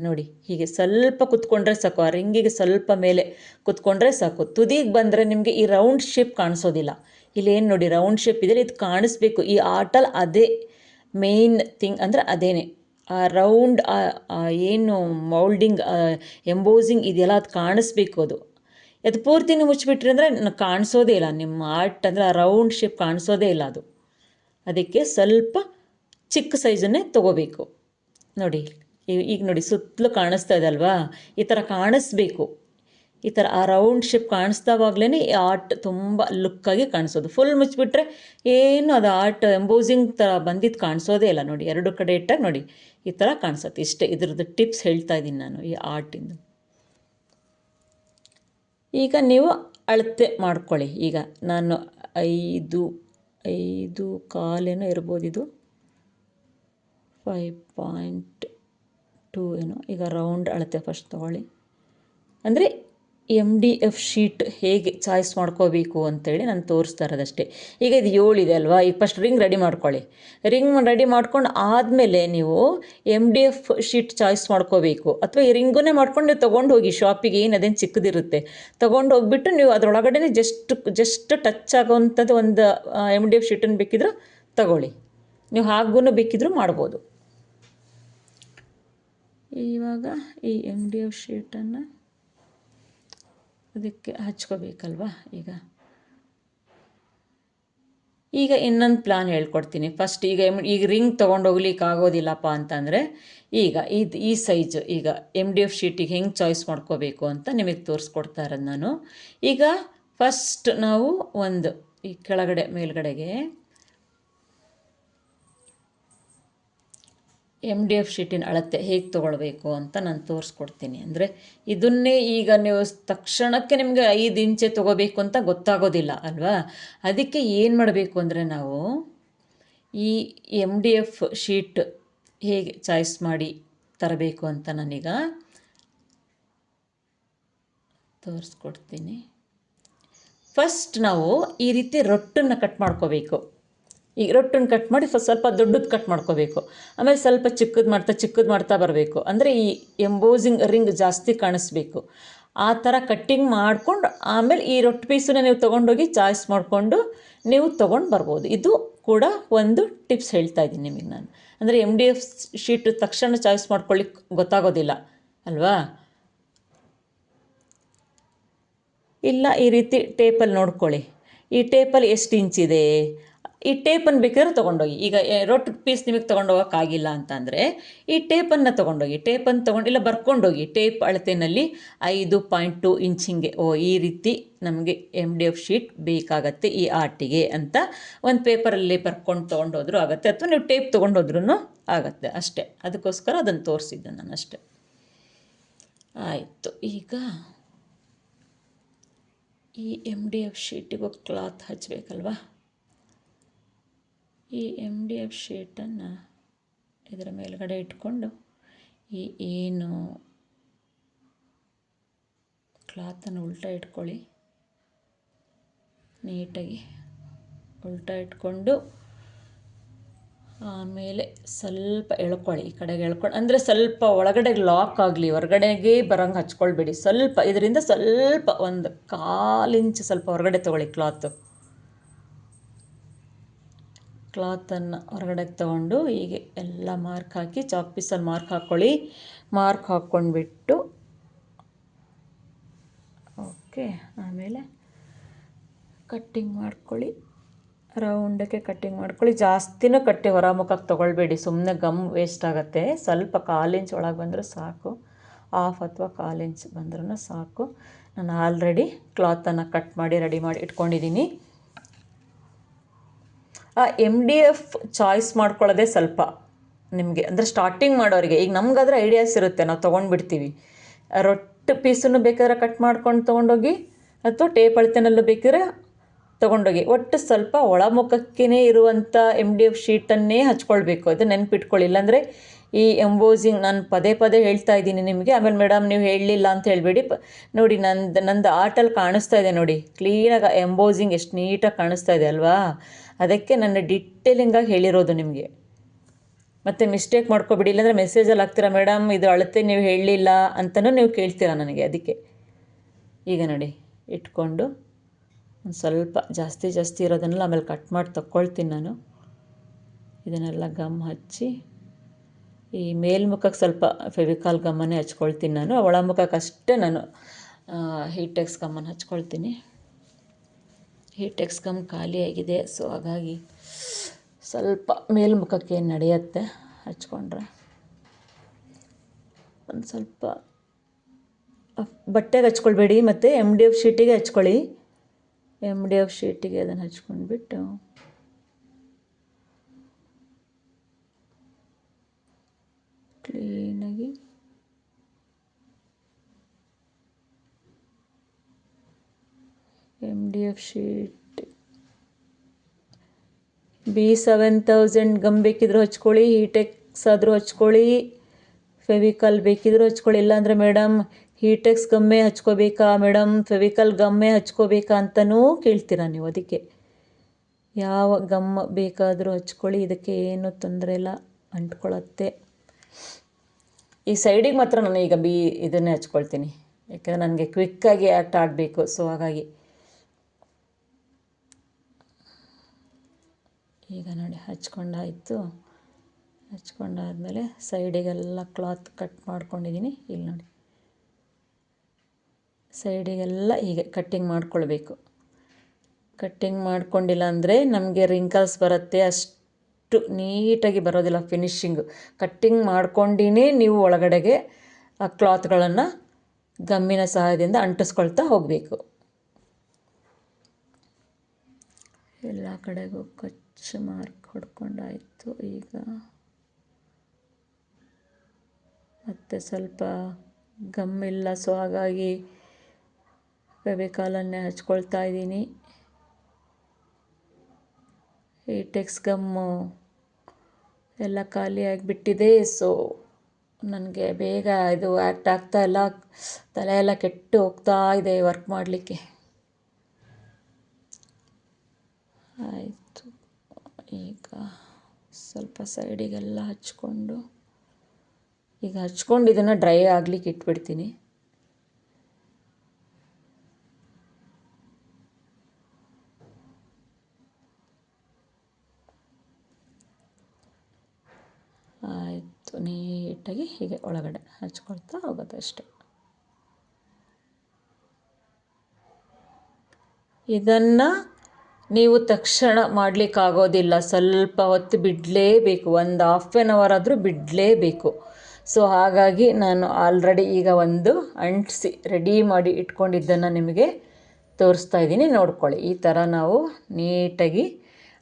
ನೋಡಿ, ಹೀಗೆ ಸ್ವಲ್ಪ ಕುತ್ಕೊಂಡ್ರೆ ಸಾಕು. ಆ ರಿಂಗಿಗೆ ಸ್ವಲ್ಪ ಮೇಲೆ ಕುತ್ಕೊಂಡ್ರೆ ಸಾಕು. ತುದಿಗೆ ಬಂದರೆ ನಿಮಗೆ ಈ ರೌಂಡ್ ಶೇಪ್ ಕಾಣಿಸೋದಿಲ್ಲ. ಇಲ್ಲೇನು ನೋಡಿ ರೌಂಡ್ ಶೇಪ್ ಇದೆ, ಇದು ಕಾಣಿಸ್ಬೇಕು. ಈ ಆರ್ಟಲ್ಲಿ ಅದೇ ಮೇಯ್ನ್ ಥಿಂಗ್ ಅಂದರೆ ಅದೇನೆ. ಆ ರೌಂಡ್ ಏನು ಮೌಲ್ಡಿಂಗ್ ಎಂಬೋಸಿಂಗ್ ಇದೆಯಲ್ಲ, ಅದು ಕಾಣಿಸ್ಬೇಕು. ಅದು ಪೂರ್ತಿನೂ ಮುಚ್ಚಿಬಿಟ್ರಿ ಅಂದರೆ ಕಾಣಿಸೋದೇ ಇಲ್ಲ ನಿಮ್ಮ ಆರ್ಟ್. ಅಂದರೆ ಆ ರೌಂಡ್ ಶೇಪ್ ಕಾಣಿಸೋದೇ ಇಲ್ಲ ಅದು. ಅದಕ್ಕೆ ಸ್ವಲ್ಪ ಚಿಕ್ಕ ಸೈಜನ್ನೇ ತೊಗೋಬೇಕು ನೋಡಿ. ಈಗ ನೋಡಿ ಸುತ್ತಲೂ ಕಾಣಿಸ್ತಾ ಇದೆ ಅಲ್ವಾ, ಈ ಥರ ಕಾಣಿಸ್ಬೇಕು. ಈ ಥರ ಆ ರೌಂಡ್ ಶೇಪ್ ಕಾಣಿಸ್ದಾವಾಗಲೇ ಈ ಆರ್ಟ್ ತುಂಬ ಲುಕ್ಕಾಗಿ ಕಾಣಿಸೋದು. ಫುಲ್ ಮುಚ್ಚಿಬಿಟ್ರೆ ಏನು ಅದು ಆರ್ಟ್ ಎಂಬೋಸಿಂಗ್ ಥರ ಬಂದಿದ್ದು ಕಾಣಿಸೋದೇ ಇಲ್ಲ ನೋಡಿ. ಎರಡು ಕಡೆ ಇಟ್ಟಾಗ ನೋಡಿ ಈ ಥರ ಕಾಣಿಸುತ್ತೆ. ಇಷ್ಟೇ ಇದ್ರದ್ದು ಟಿಪ್ಸ್ ಹೇಳ್ತಾ ಇದ್ದೀನಿ ನಾನು ಈ ಆರ್ಟಿಂದು. ಈಗ ನೀವು ಅಳತೆ ಮಾಡ್ಕೊಳ್ಳಿ. ಈಗ ನಾನು 5 ಕಾಲೇನೋ ಇರ್ಬೋದು, ಇದು 5.2 ಏನೋ. ಈಗ ರೌಂಡ್ ಅಳತೆ ಫಸ್ಟ್ ತೊಗೊಳ್ಳಿ. ಅಂದರೆ MDF ಶೀಟ್ ಹೇಗೆ ಚಾಯ್ಸ್ ಮಾಡ್ಕೋಬೇಕು ಅಂತೇಳಿ ನಾನು ತೋರಿಸ್ತಾ ಇರೋದಷ್ಟೇ. ಈಗ ಇದು 7 ಇದೆ ಅಲ್ವಾ, ಈಗ ಫಸ್ಟ್ ರಿಂಗ್ ರೆಡಿ ಮಾಡ್ಕೊಳ್ಳಿ. ರಿಂಗ್ ರೆಡಿ ಮಾಡ್ಕೊಂಡು ಆದಮೇಲೆ ನೀವು MDF ಶೀಟ್ ಚಾಯ್ಸ್ ಮಾಡ್ಕೋಬೇಕು. ಅಥವಾ ಈ ರಿಂಗನ್ನೇ ಮಾಡ್ಕೊಂಡು ನೀವು ತೊಗೊಂಡು ಹೋಗಿ ಶಾಪಿಗೆ, ಏನು ಅದೇನು ಚಿಕ್ಕದಿರುತ್ತೆ, ತೊಗೊಂಡು ಹೋಗ್ಬಿಟ್ಟು ನೀವು ಅದರೊಳಗಡೆ ಜಸ್ಟ್ ಟಚ್ ಆಗೋವಂಥದ್ದು ಒಂದು MDF ಶೀಟನ್ನು ಬೇಕಿದ್ರೂ ತಗೊಳ್ಳಿ. ನೀವು ಹಾಗೂ ಬೇಕಿದ್ರೂ ಮಾಡ್ಬೋದು. ಇವಾಗ ಈ MDF ಶೀಟನ್ನು ಅದಕ್ಕೆ ಹಚ್ಕೋಬೇಕಲ್ವ. ಈಗ ಇನ್ನೊಂದು ಪ್ಲಾನ್ ಹೇಳ್ಕೊಡ್ತೀನಿ. ಫಸ್ಟ್ ಈಗ ರಿಂಗ್ ತೊಗೊಂಡೋಗ್ಲಿಕ್ಕೆ ಆಗೋದಿಲ್ಲಪ್ಪ ಅಂತಂದರೆ ಈಗ ಈ ಸೈಜ್ ಈಗ MDF ಶೀಟಿಗೆ ಹೆಂಗೆ ಚಾಯ್ಸ್ ಮಾಡ್ಕೋಬೇಕು ಅಂತ ನಿಮಗೆ ತೋರಿಸ್ಕೊಡ್ತಾ ಇರೋದು ನಾನು. ಈಗ ಫಸ್ಟ್ ನಾವು ಈ ಮೇಲ್ಗಡೆಗೆ MDF ಶೀಟಿನ ಅಳತೆ ಹೇಗೆ ತೊಗೊಳ್ಬೇಕು ಅಂತ ನಾನು ತೋರಿಸ್ಕೊಡ್ತೀನಿ. ಅಂದರೆ ಇದನ್ನೇ ಈಗ ನೀವು ತಕ್ಷಣಕ್ಕೆ ನಿಮಗೆ 5 ಇಂಚೆ ತೊಗೋಬೇಕು ಅಂತ ಗೊತ್ತಾಗೋದಿಲ್ಲ ಅಲ್ವಾ. ಅದಕ್ಕೆ ಏನು ಮಾಡಬೇಕು ಅಂದರೆ ನಾವು ಈ MDF ಶೀಟ್ ಹೇಗೆ ಚಾಯ್ಸ್ ಮಾಡಿ ತರಬೇಕು ಅಂತ ನಾನೀಗ ತೋರಿಸ್ಕೊಡ್ತೀನಿ. ಫಸ್ಟ್ ನಾವು ಈ ರೀತಿ ರೊಟ್ಟನ್ನು ಕಟ್ ಮಾಡ್ಕೋಬೇಕು. ಈಗ ರೊಟ್ಟನ್ನು ಕಟ್ ಮಾಡಿ ಸ್ವಲ್ಪ ದೊಡ್ಡದು ಕಟ್ ಮಾಡ್ಕೋಬೇಕು. ಆಮೇಲೆ ಸ್ವಲ್ಪ ಚಿಕ್ಕದು ಮಾಡ್ತಾ ಬರಬೇಕು. ಅಂದರೆ ಈ ಎಂಬೋಸಿಂಗ್ ರಿಂಗ್ ಜಾಸ್ತಿ ಕಾಣಿಸ್ಬೇಕು. ಆ ಥರ ಕಟ್ಟಿಂಗ್ ಮಾಡ್ಕೊಂಡು ಆಮೇಲೆ ಈ ರೊಟ್ಟಿ ಪೀಸನ್ನ ನೀವು ತೊಗೊಂಡೋಗಿ ಚಾಯ್ಸ್ ಮಾಡಿಕೊಂಡು ನೀವು ತೊಗೊಂಡು ಬರ್ಬೋದು. ಇದು ಕೂಡ ಒಂದು ಟಿಪ್ಸ್ ಹೇಳ್ತಾ ಇದ್ದೀನಿ ನಿಮಗೆ ನಾನು. ಅಂದರೆ MDF ಶೀಟ್ ತಕ್ಷಣ ಚಾಯ್ಸ್ ಮಾಡ್ಕೊಳ್ಳಿಕ್ಕೆ ಗೊತ್ತಾಗೋದಿಲ್ಲ ಅಲ್ವಾ. ಇಲ್ಲ ಈ ರೀತಿ ಟೇಪಲ್ಲಿ ನೋಡ್ಕೊಳ್ಳಿ. ಈ ಟೇಪಲ್ಲಿ ಎಷ್ಟು ಇಂಚಿದೆ, ಈ ಟೇಪನ್ನು ಬೇಕಾದ್ರೆ ತೊಗೊಂಡೋಗಿ. ಈಗ ರೊಟ್ಟಿ ಪೀಸ್ ನಿಮಗೆ ತೊಗೊಂಡೋಗೋಕ್ಕಾಗಿಲ್ಲ ಅಂತಂದರೆ ಈ ಟೇಪನ್ನು ತೊಗೊಂಡೋಗಿ. ಇಲ್ಲ ಬರ್ಕೊಂಡೋಗಿ ಟೇಪ್ ಅಳತೆಯಲ್ಲಿ 5.2 ಇಂಚ್ ಹಿಂಗೆ. ಈ ರೀತಿ ನಮಗೆ MDF ಶೀಟ್ ಬೇಕಾಗತ್ತೆ ಈ ಆರ್ಟಿಗೆ ಅಂತ ಒಂದು ಪೇಪರಲ್ಲಿ ಬರ್ಕೊಂಡು ತೊಗೊಂಡೋದ್ರೂ ಆಗುತ್ತೆ, ಅಥವಾ ನೀವು ಟೇಪ್ ತೊಗೊಂಡೋದ್ರೂ ಆಗುತ್ತೆ ಅಷ್ಟೇ. ಅದಕ್ಕೋಸ್ಕರ ಅದನ್ನು ತೋರಿಸಿದ್ದೆ ನಾನು ಅಷ್ಟೇ. ಆಯಿತು. ಈಗ ಈ MDF ಶೀಟಿಗೂ ಕ್ಲಾತ್ ಹಚ್ಚಬೇಕಲ್ವಾ. ಈ MDF ಶೀಟನ್ನು ಇದರ ಮೇಲ್ಗಡೆ ಇಟ್ಕೊಂಡು ಏನು ಕ್ಲಾತನ್ನು ಉಲ್ಟಾ ಇಟ್ಕೊಳ್ಳಿ. ನೀಟಾಗಿ ಉಲ್ಟಾ ಇಟ್ಕೊಂಡು ಆಮೇಲೆ ಸ್ವಲ್ಪ ಎಳ್ಕೊಳ್ಳಿ. ಈ ಕಡೆಗೆ ಎಳ್ಕೊಂಡು, ಅಂದರೆ ಸ್ವಲ್ಪ ಒಳಗಡೆ ಲಾಕ್ ಆಗಲಿ, ಹೊರಗಡೆಗೆ ಬರೋಂಗೆ ಹಚ್ಕೊಳ್ಬೇಡಿ. ಸ್ವಲ್ಪ ಇದರಿಂದ ಸ್ವಲ್ಪ 1/4 ಇಂಚ್ ಸ್ವಲ್ಪ ಹೊರಗಡೆ ತೊಗೊಳ್ಳಿ. ಕ್ಲಾತನ್ನು ಹೊರಗಡೆಗೆ ತೊಗೊಂಡು ಹೀಗೆ ಎಲ್ಲ ಮಾರ್ಕ್ ಹಾಕಿ ಚಾಕ್ ಪೀಸಲ್ಲಿ ಮಾರ್ಕ್ ಹಾಕ್ಕೊಳ್ಳಿ. ಮಾರ್ಕ್ ಹಾಕ್ಕೊಂಡ್ಬಿಟ್ಟು ಓಕೆ. ಆಮೇಲೆ ಕಟ್ಟಿಂಗ್ ಮಾಡ್ಕೊಳ್ಳಿ. ರೌಂಡಕ್ಕೆ ಕಟ್ಟಿಂಗ್ ಮಾಡ್ಕೊಳ್ಳಿ. ಜಾಸ್ತಿನೂ ಹೊರಮುಖಕ್ಕೆ ತೊಗೊಳ್ಬೇಡಿ, ಸುಮ್ಮನೆ ಗಮ್ ವೇಸ್ಟ್ ಆಗುತ್ತೆ. ಸ್ವಲ್ಪ 1/4 ಇಂಚ್ ಒಳಗೆ ಬಂದರೂ ಸಾಕು, 1/2 ಅಥವಾ 1/4 ಇಂಚ್ ಬಂದ್ರೂ ಸಾಕು. ನಾನು ಆಲ್ರೆಡಿ ಕ್ಲಾತನ್ನು ಕಟ್ ಮಾಡಿ ರೆಡಿ ಮಾಡಿ ಇಟ್ಕೊಂಡಿದ್ದೀನಿ. ಆ MDF ಚಾಯ್ಸ್ ಮಾಡ್ಕೊಳ್ಳೋದೇ ಸ್ವಲ್ಪ ನಿಮಗೆ, ಅಂದರೆ ಸ್ಟಾರ್ಟಿಂಗ್ ಮಾಡೋರಿಗೆ. ಈಗ ನಮಗಾದ್ರೆ ಐಡಿಯಾಸ್ ಇರುತ್ತೆ, ನಾವು ತೊಗೊಂಡ್ಬಿಡ್ತೀವಿ. ರೊಟ್ಟಿ ಪೀಸನ್ನು ಬೇಕಾದ್ರೆ ಕಟ್ ಮಾಡ್ಕೊಂಡು ತೊಗೊಂಡೋಗಿ, ಅಥವಾ ಟೇಪ್ ಅಳತೆನಲ್ಲೂ ಬೇಕಿದ್ರೆ ತೊಗೊಂಡೋಗಿ. ಒಟ್ಟು ಸ್ವಲ್ಪ ಒಳಮುಖಕ್ಕೇ ಇರುವಂಥ MDF ಶೀಟನ್ನೇ ಹಚ್ಕೊಳ್ಬೇಕು. ಅದು ನೆನಪಿಟ್ಕೊಳ್ಳಿ. ಇಲ್ಲಾಂದರೆ ಈ ಎಂಬೋಸಿಂಗ್ ನಾನು ಪದೇ ಹೇಳ್ತಾ ಇದ್ದೀನಿ ನಿಮಗೆ. ಆಮೇಲೆ ಮೇಡಮ್ ನೀವು ಹೇಳಲಿಲ್ಲ ಅಂತ ಹೇಳಬೇಡಿ. ನೋಡಿ ನಂದು ಆರ್ಟಲ್ಲಿ ಕಾಣಿಸ್ತಾ ಇದೆ ನೋಡಿ, ಕ್ಲೀನಾಗಿ ಎಂಬೋಸಿಂಗ್ ಎಷ್ಟು ನೀಟಾಗಿ ಕಾಣಿಸ್ತಾ ಇದೆ ಅಲ್ವಾ. ಅದಕ್ಕೆ ನನ್ನ ಡಿಟೇಲಿಂಗಾಗಿ ಹೇಳಿರೋದು ನಿಮಗೆ. ಮತ್ತು ಮಿಸ್ಟೇಕ್ ಮಾಡ್ಕೊಬಿಡಿ. ಇಲ್ಲಾಂದರೆ ಮೆಸೇಜಲ್ಲಿ ಹಾಕ್ತೀರಾ, ಮೇಡಮ್ ಇದು ಅಳತೆ ನೀವು ಹೇಳಲಿಲ್ಲ ಅಂತಲೂ ನೀವು ಕೇಳ್ತೀರಾ ನನಗೆ. ಅದಕ್ಕೆ ಈಗ ನೋಡಿ ಇಟ್ಕೊಂಡು ಒಂದು ಸ್ವಲ್ಪ ಜಾಸ್ತಿ ಇರೋದನ್ನೆಲ್ಲ ಆಮೇಲೆ ಕಟ್ ಮಾಡಿ ತಗೊಳ್ತೀನಿ ನಾನು. ಇದನ್ನೆಲ್ಲ ಗಮ್ ಹಚ್ಚಿ ಈ ಮೇಲ್ಮುಖಕ್ಕೆ ಸ್ವಲ್ಪ ಫೆವಿಕಾಲ್ ಗಮ್ಮನ್ನೇ ಹಚ್ಕೊಳ್ತೀನಿ ನಾನು. ಒಳಮುಖಕ್ಕೆ ಅಷ್ಟೇ ನಾನು ಹೀಟೆಕ್ಸ್ ಗಮ್ಮನ್ನು ಹಚ್ಕೊಳ್ತೀನಿ. ಹೀಟೆಕ್ಸ್ ಗಮ್ ಖಾಲಿಯಾಗಿದೆ, ಸೊ ಹಾಗಾಗಿ ಸ್ವಲ್ಪ ಮೇಲ್ಮುಖಕ್ಕೆ ನಡೆಯುತ್ತೆ ಹಚ್ಕೊಂಡ್ರೆ. ಒಂದು ಸ್ವಲ್ಪ ಬಟ್ಟೆಗೆ ಹಚ್ಕೊಳ್ಬೇಡಿ, ಮತ್ತು MDF ಶೀಟಿಗೆ ಹಚ್ಕೊಳ್ಳಿ. MDF ಶೀಟಿಗೆ ಅದನ್ನು ಹಚ್ಕೊಂಡ್ಬಿಟ್ಟು ಕ್ಲೀನಾಗಿ MDF ಶೀಟ್ B7000 ಗಮ್ ಬೇಕಿದ್ರೂ ಹಚ್ಕೊಳ್ಳಿ, ಹೀಟೆಕ್ಸ್ ಆದರೂ ಹಚ್ಕೊಳ್ಳಿ, ಫೆವಿಕಾಲ್ ಬೇಕಿದ್ರೂ ಹಚ್ಕೊಳ್ಳಿ. ಇಲ್ಲಾಂದರೆ ಮೇಡಮ್ ಹೀಟೆಕ್ಸ್ ಗಮ್ಮೇ ಹಚ್ಕೋಬೇಕಾ ಮೇಡಮ್, ಫೆವಿಕಾಲ್ ಗಮ್ಮೇ ಹಚ್ಕೋಬೇಕಾ ಅಂತಲೂ ಕೇಳ್ತೀರಾ ನೀವು. ಅದಕ್ಕೆ ಯಾವ ಗಮ್ ಬೇಕಾದರೂ ಹಚ್ಕೊಳ್ಳಿ, ಇದಕ್ಕೆ ಏನೂ ತೊಂದರೆ ಇಲ್ಲ, ಅಂಟ್ಕೊಳ್ಳುತ್ತೆ. ಈ ಸೈಡಿಗೆ ಮಾತ್ರ ನಾನು ಈಗ ಇದನ್ನೇ ಹಚ್ಕೊಳ್ತೀನಿ, ಯಾಕೆಂದರೆ ನನಗೆ ಕ್ವಿಕ್ಕಾಗಿ ಆ್ಯಕ್ಟ್ ಆಗಬೇಕು. ಸೊ ಹಾಗಾಗಿ ಈಗ ನೋಡಿ ಹಚ್ಕೊಂಡಾಯಿತು. ಹಚ್ಕೊಂಡಾದಮೇಲೆ ಸೈಡಿಗೆಲ್ಲ ಕ್ಲಾತ್ ಕಟ್ ಮಾಡ್ಕೊಂಡಿದ್ದೀನಿ. ಇಲ್ಲಿ ನೋಡಿ ಸೈಡಿಗೆಲ್ಲ ಹೀಗೆ ಕಟ್ಟಿಂಗ್ ಮಾಡ್ಕೊಳ್ಬೇಕು. ಕಟ್ಟಿಂಗ್ ಮಾಡ್ಕೊಂಡಿಲ್ಲ ಅಂದರೆ ನಮಗೆ ರಿಂಕಲ್ಸ್ ಬರುತ್ತೆ, ಅಷ್ಟು ನೀಟಾಗಿ ಬರೋದಿಲ್ಲ ಫಿನಿಶಿಂಗು. ಕಟ್ಟಿಂಗ್ ಮಾಡ್ಕೊಂಡಿನೇ ನೀವು ಒಳಗಡೆಗೆ ಆ ಕ್ಲಾತ್ಗಳನ್ನು ಗಮ್ಮಿನ ಸಹಾಯದಿಂದ ಅಂಟಿಸ್ಕೊಳ್ತಾ ಹೋಗಬೇಕು. ಎಲ್ಲ ಕಡೆಗೂ ಕಚ್ಚು ಮಾರ್ಕ್ ಹೊಡ್ಕೊಂಡಾಯಿತು. ಈಗ ಮತ್ತು ಸ್ವಲ್ಪ ಗಮ್ಮಿಲ್ಲ, ಸೊ ಹಾಗಾಗಿ ಫೆವಿಕಾಲನ್ನೇ ಹಚ್ಕೊಳ್ತಾ ಇದ್ದೀನಿ. ಹೀಟೆಕ್ಸ್ ಗಮ್ಮು ಎಲ್ಲ ಖಾಲಿ ಆಗಿಬಿಟ್ಟಿದೆ. ಸೊ ನನಗೆ ಬೇಗ ಇದು ಆ್ಯಕ್ಟ್ ಆಗ್ತಾ ಇಲ್ಲ, ತಲೆ ಎಲ್ಲ ಕೆಟ್ಟು ಹೋಗ್ತಾ ಇದೆ ವರ್ಕ್ ಮಾಡಲಿಕ್ಕೆ. ಆಯಿತು, ಈಗ ಸ್ವಲ್ಪ ಸೈಡಿಗೆಲ್ಲ ಹಚ್ಕೊಂಡು ಈಗ ಹಚ್ಕೊಂಡು ಇದನ್ನು ಡ್ರೈ ಆಗಲಿಕ್ಕೆ ಇಟ್ಬಿಡ್ತೀನಿ. ಆಯಿತು, ನೀಟಾಗಿ ಹೀಗೆ ಒಳಗಡೆ ಹಚ್ಕೊಳ್ತಾ ಹೋಗೋದು ಅಷ್ಟೆ. ಇದನ್ನು ನೀವು ತಕ್ಷಣ ಮಾಡಲಿಕ್ಕಾಗೋದಿಲ್ಲ, ಸ್ವಲ್ಪ ಹೊತ್ತು ಬಿಡಲೇಬೇಕು, ಒಂದು ಹಾಫ್ ಆನ್ ಅವರ್ ಆದರೂ ಬಿಡಲೇಬೇಕು. ಸೊ ಹಾಗಾಗಿ ನಾನು ಆಲ್ರೆಡಿ ಈಗ ಒಂದು ಅಂಟಿಸಿ ರೆಡಿ ಮಾಡಿ ಇಟ್ಕೊಂಡಿದ್ದನ್ನು ನಿಮಗೆ ತೋರಿಸ್ತಾ ಇದ್ದೀನಿ, ನೋಡ್ಕೊಳ್ಳಿ. ಈ ಥರ ನಾವು ನೀಟಾಗಿ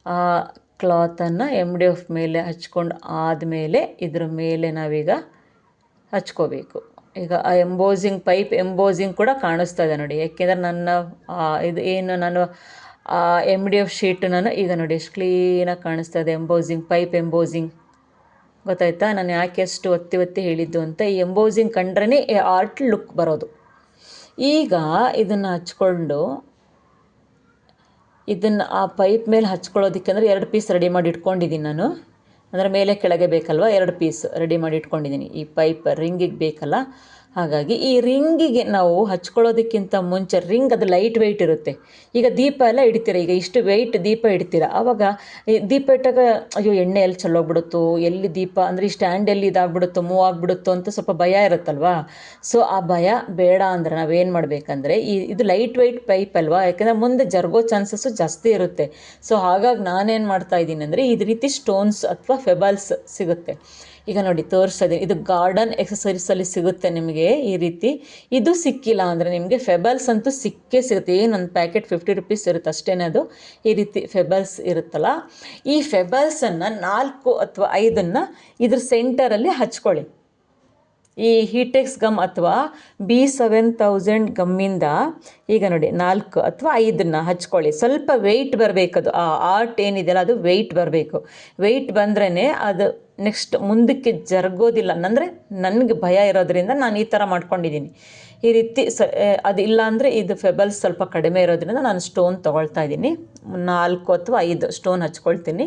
ಆ ಕ್ಲಾತನ್ನು MDF ಮೇಲೆ ಹಚ್ಕೊಂಡು ಆದಮೇಲೆ ಇದ್ರ ಮೇಲೆ ನಾವೀಗ ಹಚ್ಕೋಬೇಕು. ಈಗ ಆ ಎಂಬೋಸಿಂಗ್ ಕೂಡ ಕಾಣಿಸ್ತಾ ಇದೆ ನೋಡಿ, ಯಾಕೆಂದರೆ ನನ್ನ ಇದು ಏನು ನಾನು MDF ಶೀಟು ನಾನು ಈಗ ನೋಡಿ ಎಷ್ಟು ಕ್ಲೀನಾಗಿ ಕಾಣಿಸ್ತಾ ಇದೆ. ಪೈಪ್ ಎಂಬೋಸಿಂಗ್ ಗೊತ್ತಾಯ್ತಾ, ನಾನು ಯಾಕೆ ಅಷ್ಟು ಒತ್ತಿ ಹೇಳಿದ್ದು ಅಂತ. ಈ ಎಂಬೋಸಿಂಗ್ ಕಂಡ್ರೇ ಆರ್ಟ್ ಲುಕ್ ಬರೋದು. ಈಗ ಇದನ್ನು ಹಚ್ಕೊಂಡು ಇದನ್ನು ಆ ಪೈಪ್ ಮೇಲೆ ಹಚ್ಕೊಳ್ಳೋದಕ್ಕೆ ಅಂದರೆ 2 ಪೀಸ್ ರೆಡಿ ಮಾಡಿ ಇಟ್ಕೊಂಡಿದ್ದೀನಿ ನಾನು. ಅಂದರೆ ಮೇಲೆ ಕೆಳಗೆ ಬೇಕಲ್ವ, 2 ಪೀಸ್ ರೆಡಿ ಮಾಡಿ ಇಟ್ಕೊಂಡಿದ್ದೀನಿ. ಈ ಪೈಪ್ ರಿಂಗಿಗೆ ಬೇಕಲ್ಲ, ಹಾಗಾಗಿ ಈ ರಿಂಗಿಗೆ ನಾವು ಹಚ್ಕೊಳ್ಳೋದಕ್ಕಿಂತ ಮುಂಚೆ ರಿಂಗ್ ಅದು ಲೈಟ್ ವೆಯ್ಟ್ ಇರುತ್ತೆ. ಈಗ ದೀಪ ಎಲ್ಲ ಇಡ್ತೀರ, ಈಗ ಇಷ್ಟು ವೆಯ್ಟ್ ದೀಪ ಇಡ್ತೀರ, ಆವಾಗ ದೀಪ ಇಟ್ಟಾಗ ಅಯ್ಯೋ ಎಣ್ಣೆ ಎಲ್ಲಿ ಚೆಲ್ಲೋಗ್ಬಿಡುತ್ತೋ, ಎಲ್ಲಿ ದೀಪ ಅಂದರೆ ಈ ಸ್ಟ್ಯಾಂಡ್ ಎಲ್ಲಿ ಇದಾಗ್ಬಿಡುತ್ತೋ, ಮೂವ್ ಆಗಿಬಿಡುತ್ತೋ ಅಂತ ಸ್ವಲ್ಪ ಭಯ ಇರುತ್ತಲ್ವಾ. ಸೊ ಆ ಭಯ ಬೇಡ ಅಂದರೆ ನಾವೇನು ಮಾಡಬೇಕಂದ್ರೆ ಇದು ಲೈಟ್ ವೆಯ್ಟ್ ಪೈಪ್ ಅಲ್ವಾ, ಯಾಕೆಂದರೆ ಮುಂದೆ ಜರುಗೋ ಚಾನ್ಸಸ್ಸು ಜಾಸ್ತಿ ಇರುತ್ತೆ. ಸೊ ಹಾಗಾಗಿ ನಾನೇನು ಮಾಡ್ತಾ ಇದ್ದೀನಿ ಅಂದರೆ ಈ ರೀತಿ ಸ್ಟೋನ್ಸ್ ಅಥವಾ ಫೆಬಲ್ಸ್ ಸಿಗುತ್ತೆ. ಈಗ ನೋಡಿ ತೋರಿಸ್ತಾ ಇದ್ದೀನಿ, ಇದು ಗಾರ್ಡನ್ ಎಕ್ಸಸರೀಸಲ್ಲಿ ಸಿಗುತ್ತೆ ನಿಮಗೆ ಈ ರೀತಿ. ಇದು ಸಿಕ್ಕಿಲ್ಲ ಅಂದರೆ ನಿಮಗೆ ಫೆಬಲ್ಸ್ ಅಂತೂ ಸಿಕ್ಕೇ ಸಿಗುತ್ತೆ. ಏನೊಂದು ಪ್ಯಾಕೆಟ್ 50 ರೂಪೀಸ್ ಇರುತ್ತೆ ಅಷ್ಟೇ. ಅದು ಈ ರೀತಿ ಫೆಬಲ್ಸ್ ಇರುತ್ತಲ್ಲ, ಈ ಫೆಬಲ್ಸನ್ನು 4 ಅಥವಾ 5 ಇದ್ರ ಸೆಂಟರಲ್ಲಿ ಹಚ್ಕೊಳ್ಳಿ. ಈ ಹೀಟೆಕ್ಸ್ ಗಮ್ ಅಥವಾ B7000 ಗಮ್ಮಿಂದ ಈಗ ನೋಡಿ 4 ಅಥವಾ 5 ಹಚ್ಕೊಳ್ಳಿ. ಸ್ವಲ್ಪ ವೆಯ್ಟ್ ಬರಬೇಕದು, ಆ ಆರ್ಟ್ ಏನಿದೆಯಲ್ಲ ಅದು ವೆಯ್ಟ್ ಬರಬೇಕು. ವೆಯ್ಟ್ ಬಂದ್ರೇ ಅದು ನೆಕ್ಸ್ಟ್ ಮುಂದಕ್ಕೆ ಜರುಗೋದಿಲ್ಲ. ಅಂದರೆ ನನಗೆ ಭಯ ಇರೋದ್ರಿಂದ ನಾನು ಈ ಥರ ಮಾಡ್ಕೊಂಡಿದ್ದೀನಿ. ಈ ರೀತಿ ಅದಿಲ್ಲ ಅಂದರೆ ಇದು ಫೆಬಲ್ಸ್ ಸ್ವಲ್ಪ ಕಡಿಮೆ ಇರೋದ್ರಿಂದ ನಾನು ಸ್ಟೋನ್ ತೊಗೊಳ್ತಾ ಇದ್ದೀನಿ. 4 ಅಥವಾ 5 ಸ್ಟೋನ್ ಹಚ್ಕೊಳ್ತೀನಿ.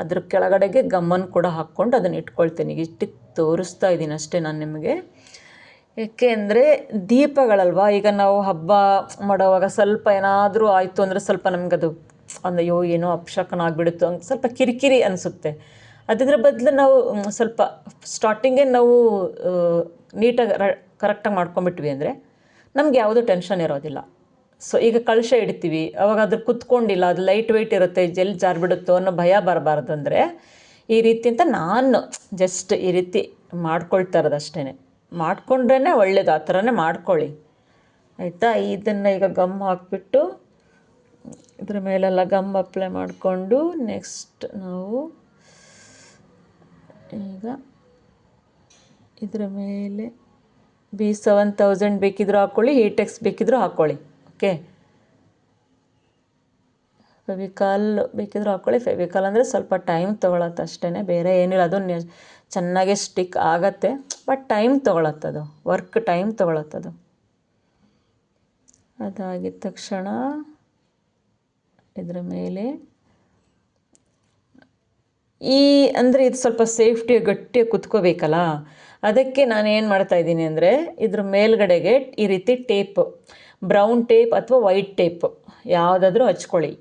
ಅದ್ರ ಕೆಳಗಡೆಗೆ ಗಮ್ಮನ್ನು ಕೂಡ ಹಾಕ್ಕೊಂಡು ಅದನ್ನು ಇಟ್ಕೊಳ್ತೀನಿ. ಇಟ್ಟು ತೋರಿಸ್ತಾ ಇದ್ದೀನಿ ಅಷ್ಟೇ ನಾನು ನಿಮಗೆ. ಏಕೆ ಅಂದರೆ ದೀಪಗಳಲ್ವಾ, ಈಗ ನಾವು ಹಬ್ಬ ಮಾಡೋವಾಗ ಸ್ವಲ್ಪ ಏನಾದರೂ ಆಯಿತು ಅಂದರೆ ಸ್ವಲ್ಪ ನಮಗದು ಅಯ್ಯೋ ಏನೋ ಅಪಶಕನ ಆಗಿಬಿಡುತ್ತೋ ಅಂತ ಸ್ವಲ್ಪ ಕಿರಿಕಿರಿ ಅನಿಸುತ್ತೆ. ಅದರ ಬದಲು ನಾವು ಸ್ವಲ್ಪ ಸ್ಟಾರ್ಟಿಂಗೇ ನಾವು ನೀಟಾಗಿ ಕರೆಕ್ಟಾಗಿ ಮಾಡ್ಕೊಂಬಿಟ್ವಿ ಅಂದರೆ ನಮ್ಗೆ ಯಾವುದೂ ಟೆನ್ಷನ್ ಇರೋದಿಲ್ಲ. ಸೊ ಈಗ ಕಳಶ ಇಡ್ತೀವಿ, ಅವಾಗ ಅದ್ರ ಕುತ್ಕೊಂಡಿಲ್ಲ, ಅದು ಲೈಟ್ ವೆಯ್ಟ್ ಇರುತ್ತೆ, ಜೆಲ್ ಜಾರಿಬಿಡುತ್ತೋ ಅನ್ನೋ ಭಯ ಬರಬಾರ್ದು ಅಂದರೆ ಈ ರೀತಿ ಅಂತ ನಾನು ಜಸ್ಟ್ ಈ ರೀತಿ ಮಾಡ್ಕೊಳ್ತಾ ಇರೋದು ಅಷ್ಟೇ. ಮಾಡಿಕೊಂಡ್ರೇ ಒಳ್ಳೇದು, ಆ ಥರನೇ ಮಾಡ್ಕೊಳ್ಳಿ ಆಯಿತಾ. ಇದನ್ನು ಈಗ ಗಮ್ ಹಾಕಿಬಿಟ್ಟು ಇದ್ರ ಮೇಲೆಲ್ಲ ಗಮ್ ಅಪ್ಲೈ ಮಾಡಿಕೊಂಡು ನೆಕ್ಸ್ಟ್ ನಾವು ಈಗ ಇದರ ಮೇಲೆ B7000 ಬೇಕಿದ್ರೂ ಹಾಕ್ಕೊಳ್ಳಿ, ಹೀಟೆಕ್ಸ್ ಬೇಕಿದ್ರೂ ಹಾಕ್ಕೊಳ್ಳಿ. ಓಕೆ, ಫೆವಿಕಾಲ್ ಬೇಕಿದ್ರೂ ಹಾಕ್ಕೊಳ್ಳಿ. ಫೆವಿಕಾಲ್ ಅಂದರೆ ಸ್ವಲ್ಪ ಟೈಮ್ ತೊಗೊಳತ್ತೆ ಅಷ್ಟೇ, ಬೇರೆ ಏನಿಲ್ಲ. ಅದು ಚೆನ್ನಾಗೆ ಸ್ಟಿಕ್ ಆಗತ್ತೆ, ಬಟ್ ಟೈಮ್ ತೊಗೊಳತ್ತದು, ವರ್ಕ್ ಟೈಮ್ ತೊಗೊಳತ್ತದು. ಅದಾಗಿದ್ದ ತಕ್ಷಣ ಇದರ ಮೇಲೆ ಅಂದರೆ ಇದು ಸ್ವಲ್ಪ ಸೇಫ್ಟಿ ಗಟ್ಟಿಯಾಗಿ ಕುತ್ಕೋಬೇಕಲ್ಲ, ಅದಕ್ಕೆ ನಾನು ಏನು ಮಾಡ್ತಾಯಿದ್ದೀನಿ ಅಂದರೆ ಇದ್ರ ಮೇಲ್ಗಡೆಗೆ ಈ ರೀತಿ ಟೇಪ್, ಬ್ರೌನ್ ಟೇಪ್ ಅಥವಾ ವೈಟ್ ಟೇಪ್ ಯಾವುದಾದ್ರೂ ಹಚ್ಕೊಳ್ಳಿ.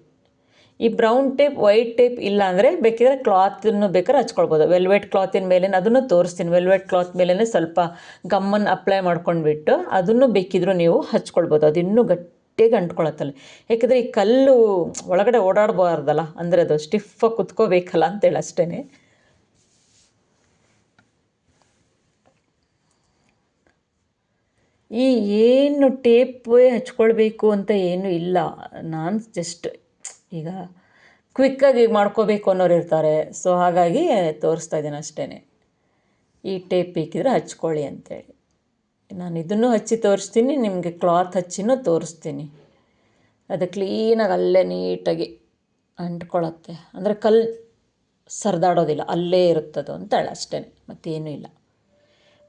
ಈ ಬ್ರೌನ್ ಟೇಪ್ ವೈಟ್ ಟೇಪ್ ಇಲ್ಲ ಅಂದರೆ ಬೇಕಿದ್ರೆ ಕ್ಲಾತನ್ನು ಬೇಕಾದ್ರೆ ಹಚ್ಕೊಳ್ಬೋದು. ವೆಲ್ವೆಟ್ ಕ್ಲಾತಿನ ಮೇಲೆ ಅದನ್ನು ತೋರಿಸ್ತೀನಿ. ವೆಲ್ವೆಟ್ ಕ್ಲಾತ್ ಮೇಲೇ ಸ್ವಲ್ಪ ಗಮ್ಮನ್ನು ಅಪ್ಲೈ ಮಾಡ್ಕೊಂಡ್ಬಿಟ್ಟು ಅದನ್ನು ಬೇಕಿದ್ರೂ ನೀವು ಹಚ್ಕೊಳ್ಬೋದು. ಅದು ಇನ್ನೂ ಗಟ್ಟಿಯಾಗಿ ಅಂಟ್ಕೊಳತ್ತಲ್ಲ, ಯಾಕೆಂದರೆ ಈ ಕಲ್ಲು ಒಳಗಡೆ ಓಡಾಡಬಾರ್ದಲ್ಲ, ಅಂದರೆ ಅದು ಸ್ಟಿಫಾಗಿ ಕುತ್ಕೋಬೇಕಲ್ಲ ಅಂತೇಳಿ ಅಷ್ಟೇ. ಈ ಏನು ಟೇಪೇ ಹಚ್ಕೊಳ್ಬೇಕು ಅಂತ ಏನೂ ಇಲ್ಲ. ನಾನು ಜಸ್ಟ್ ಈಗ ಕ್ವಿಕ್ಕಾಗಿ ಈಗ ಮಾಡ್ಕೋಬೇಕು ಅನ್ನೋರು ಇರ್ತಾರೆ, ಸೊ ಹಾಗಾಗಿ ತೋರಿಸ್ತಾ ಇದ್ದೀನಿ ಅಷ್ಟೇ. ಈ ಟೇಪ್ ಬೇಕಿದ್ರೆ ಹಚ್ಕೊಳ್ಳಿ ಅಂತೇಳಿ ನಾನು ಇದನ್ನು ಹಚ್ಚಿ ತೋರಿಸ್ತೀನಿ, ನಿಮಗೆ ಕ್ಲಾತ್ ಹಚ್ಚಿನೂ ತೋರಿಸ್ತೀನಿ. ಅದು ಕ್ಲೀನಾಗಿ ಅಲ್ಲೇ ನೀಟಾಗಿ ಅಂಟ್ಕೊಳತ್ತೆ, ಅಂದರೆ ಕಲ್ಲು ಸರಿದಾಡೋದಿಲ್ಲ, ಅಲ್ಲೇ ಇರುತ್ತದು ಅಂತೇಳಿ ಅಷ್ಟೇ, ಮತ್ತೇನೂ ಇಲ್ಲ.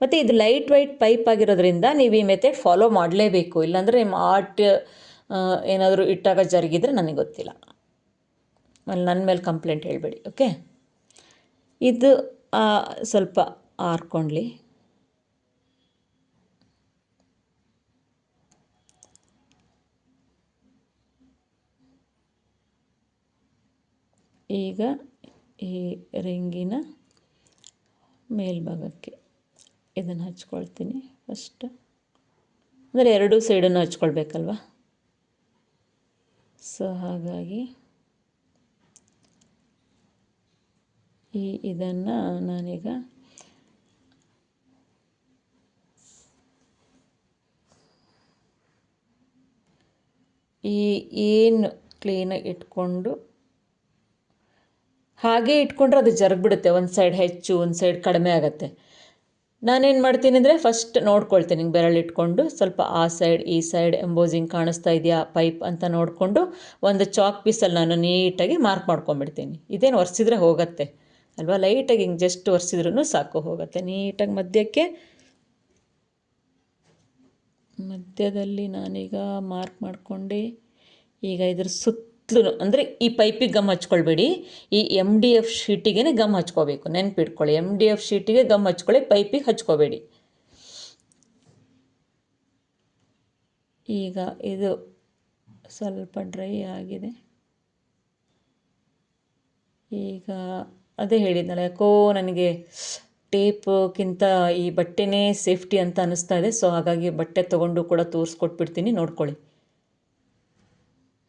ಮತ್ತು ಇದು ಲೈಟ್ ವೈಟ್ ಪೈಪ್ ಆಗಿರೋದ್ರಿಂದ ನೀವು ಈ ಮೆಥಡ್ ಫಾಲೋ ಮಾಡಲೇಬೇಕು, ಇಲ್ಲಾಂದರೆ ನಿಮ್ಮ ಆರ್ಟ್ ಏನಾದರೂ ಇಟ್ಟಾಗ ಜರುಗಿದ್ರೆ ನನಗೆ ಗೊತ್ತಿಲ್ಲ, ಅಲ್ಲಿ ನನ್ನ ಮೇಲೆ ಕಂಪ್ಲೇಂಟ್ ಹೇಳಬೇಡಿ. ಓಕೆ, ಇದು ಸ್ವಲ್ಪ ಆರ್ಕೊಳ್ಳಿ. ಈಗ ಈ ರಿಂಗಿನ ಮೇಲ್ಭಾಗಕ್ಕೆ ಇದನ್ನು ಹಚ್ಕೊಳ್ತೀನಿ ಫಸ್ಟ್, ಅಂದರೆ ಎರಡೂ ಸೈಡನ್ನು ಹಚ್ಕೊಳ್ಬೇಕಲ್ವ, ಸೊ ಹಾಗಾಗಿ ಇದನ್ನು ನಾನೀಗ ಏನು ಕ್ಲೀನಾಗಿ ಇಟ್ಕೊಂಡು ಹಾಗೇ ಇಟ್ಕೊಂಡ್ರೆ ಅದು ಜರುಗ್ಬಿಡುತ್ತೆ, ಒಂದು ಸೈಡ್ ಹೆಚ್ಚು ಒಂದು ಸೈಡ್ ಕಡಿಮೆ ಆಗುತ್ತೆ. ನಾನೇನು ಮಾಡ್ತೀನಿ ಅಂದರೆ ಫಸ್ಟ್ ನೋಡ್ಕೊಳ್ತೀನಿ, ಬೆರಳಿಟ್ಕೊಂಡು ಸ್ವಲ್ಪ ಆ ಸೈಡ್ ಈ ಸೈಡ್ ಎಂಬೋಸಿಂಗ್ ಕಾಣಿಸ್ತಾ ಇದೆಯಾ ಪೈಪ್ ಅಂತ ನೋಡಿಕೊಂಡು ಒಂದು ಚಾಕ್ ಪೀಸಲ್ಲಿ ನಾನು ನೀಟಾಗಿ ಮಾರ್ಕ್ ಮಾಡ್ಕೊಂಬಿಡ್ತೀನಿ. ಇದೇನು ಒರೆಸಿದ್ರೆ ಹೋಗುತ್ತೆ ಅಲ್ವಾ, ಲೈಟಾಗಿ ಹಿಂಗೆ ಜಸ್ಟ್ ಒರೆಸಿದ್ರೂ ಸಾಕು, ಹೋಗುತ್ತೆ ನೀಟಾಗಿ. ಮಧ್ಯದಲ್ಲಿ ನಾನೀಗ ಮಾರ್ಕ್ ಮಾಡಿಕೊಂಡೆ. ಈಗ ಇದ್ರ ಸುತ್ತಲೂ ಅಂದರೆ ಈ ಪೈಪಿಗೆ ಗಮ್ ಹಚ್ಕೊಳ್ಬೇಡಿ, ಈ MDF ಶೀಟಿಗೆ ಗಮ್ ಹಚ್ಕೋಬೇಕು, ನೆನ್ಪಿಟ್ಕೊಳ್ಳಿ. MDF ಶೀಟಿಗೆ ಗಮ್ ಹಚ್ಕೊಳ್ಳಿ, ಪೈಪಿಗೆ ಹಚ್ಕೋಬೇಡಿ. ಈಗ ಇದು ಸ್ವಲ್ಪ ಡ್ರೈ ಆಗಿದೆ. ಈಗ ಅದೇ ಹೇಳಿದ್ನಲ್ಲ, ಯಾಕೋ ನನಗೆ ಟೇಪ್ಗಿಂತ ಈ ಬಟ್ಟೆನೇ ಸೇಫ್ಟಿ ಅಂತ ಅನ್ನಿಸ್ತಾ ಇದೆ, ಸೊ ಹಾಗಾಗಿ ಬಟ್ಟೆ ತೊಗೊಂಡು ಕೂಡ ತೋರಿಸ್ಕೊಟ್ಬಿಡ್ತೀನಿ, ನೋಡ್ಕೊಳ್ಳಿ.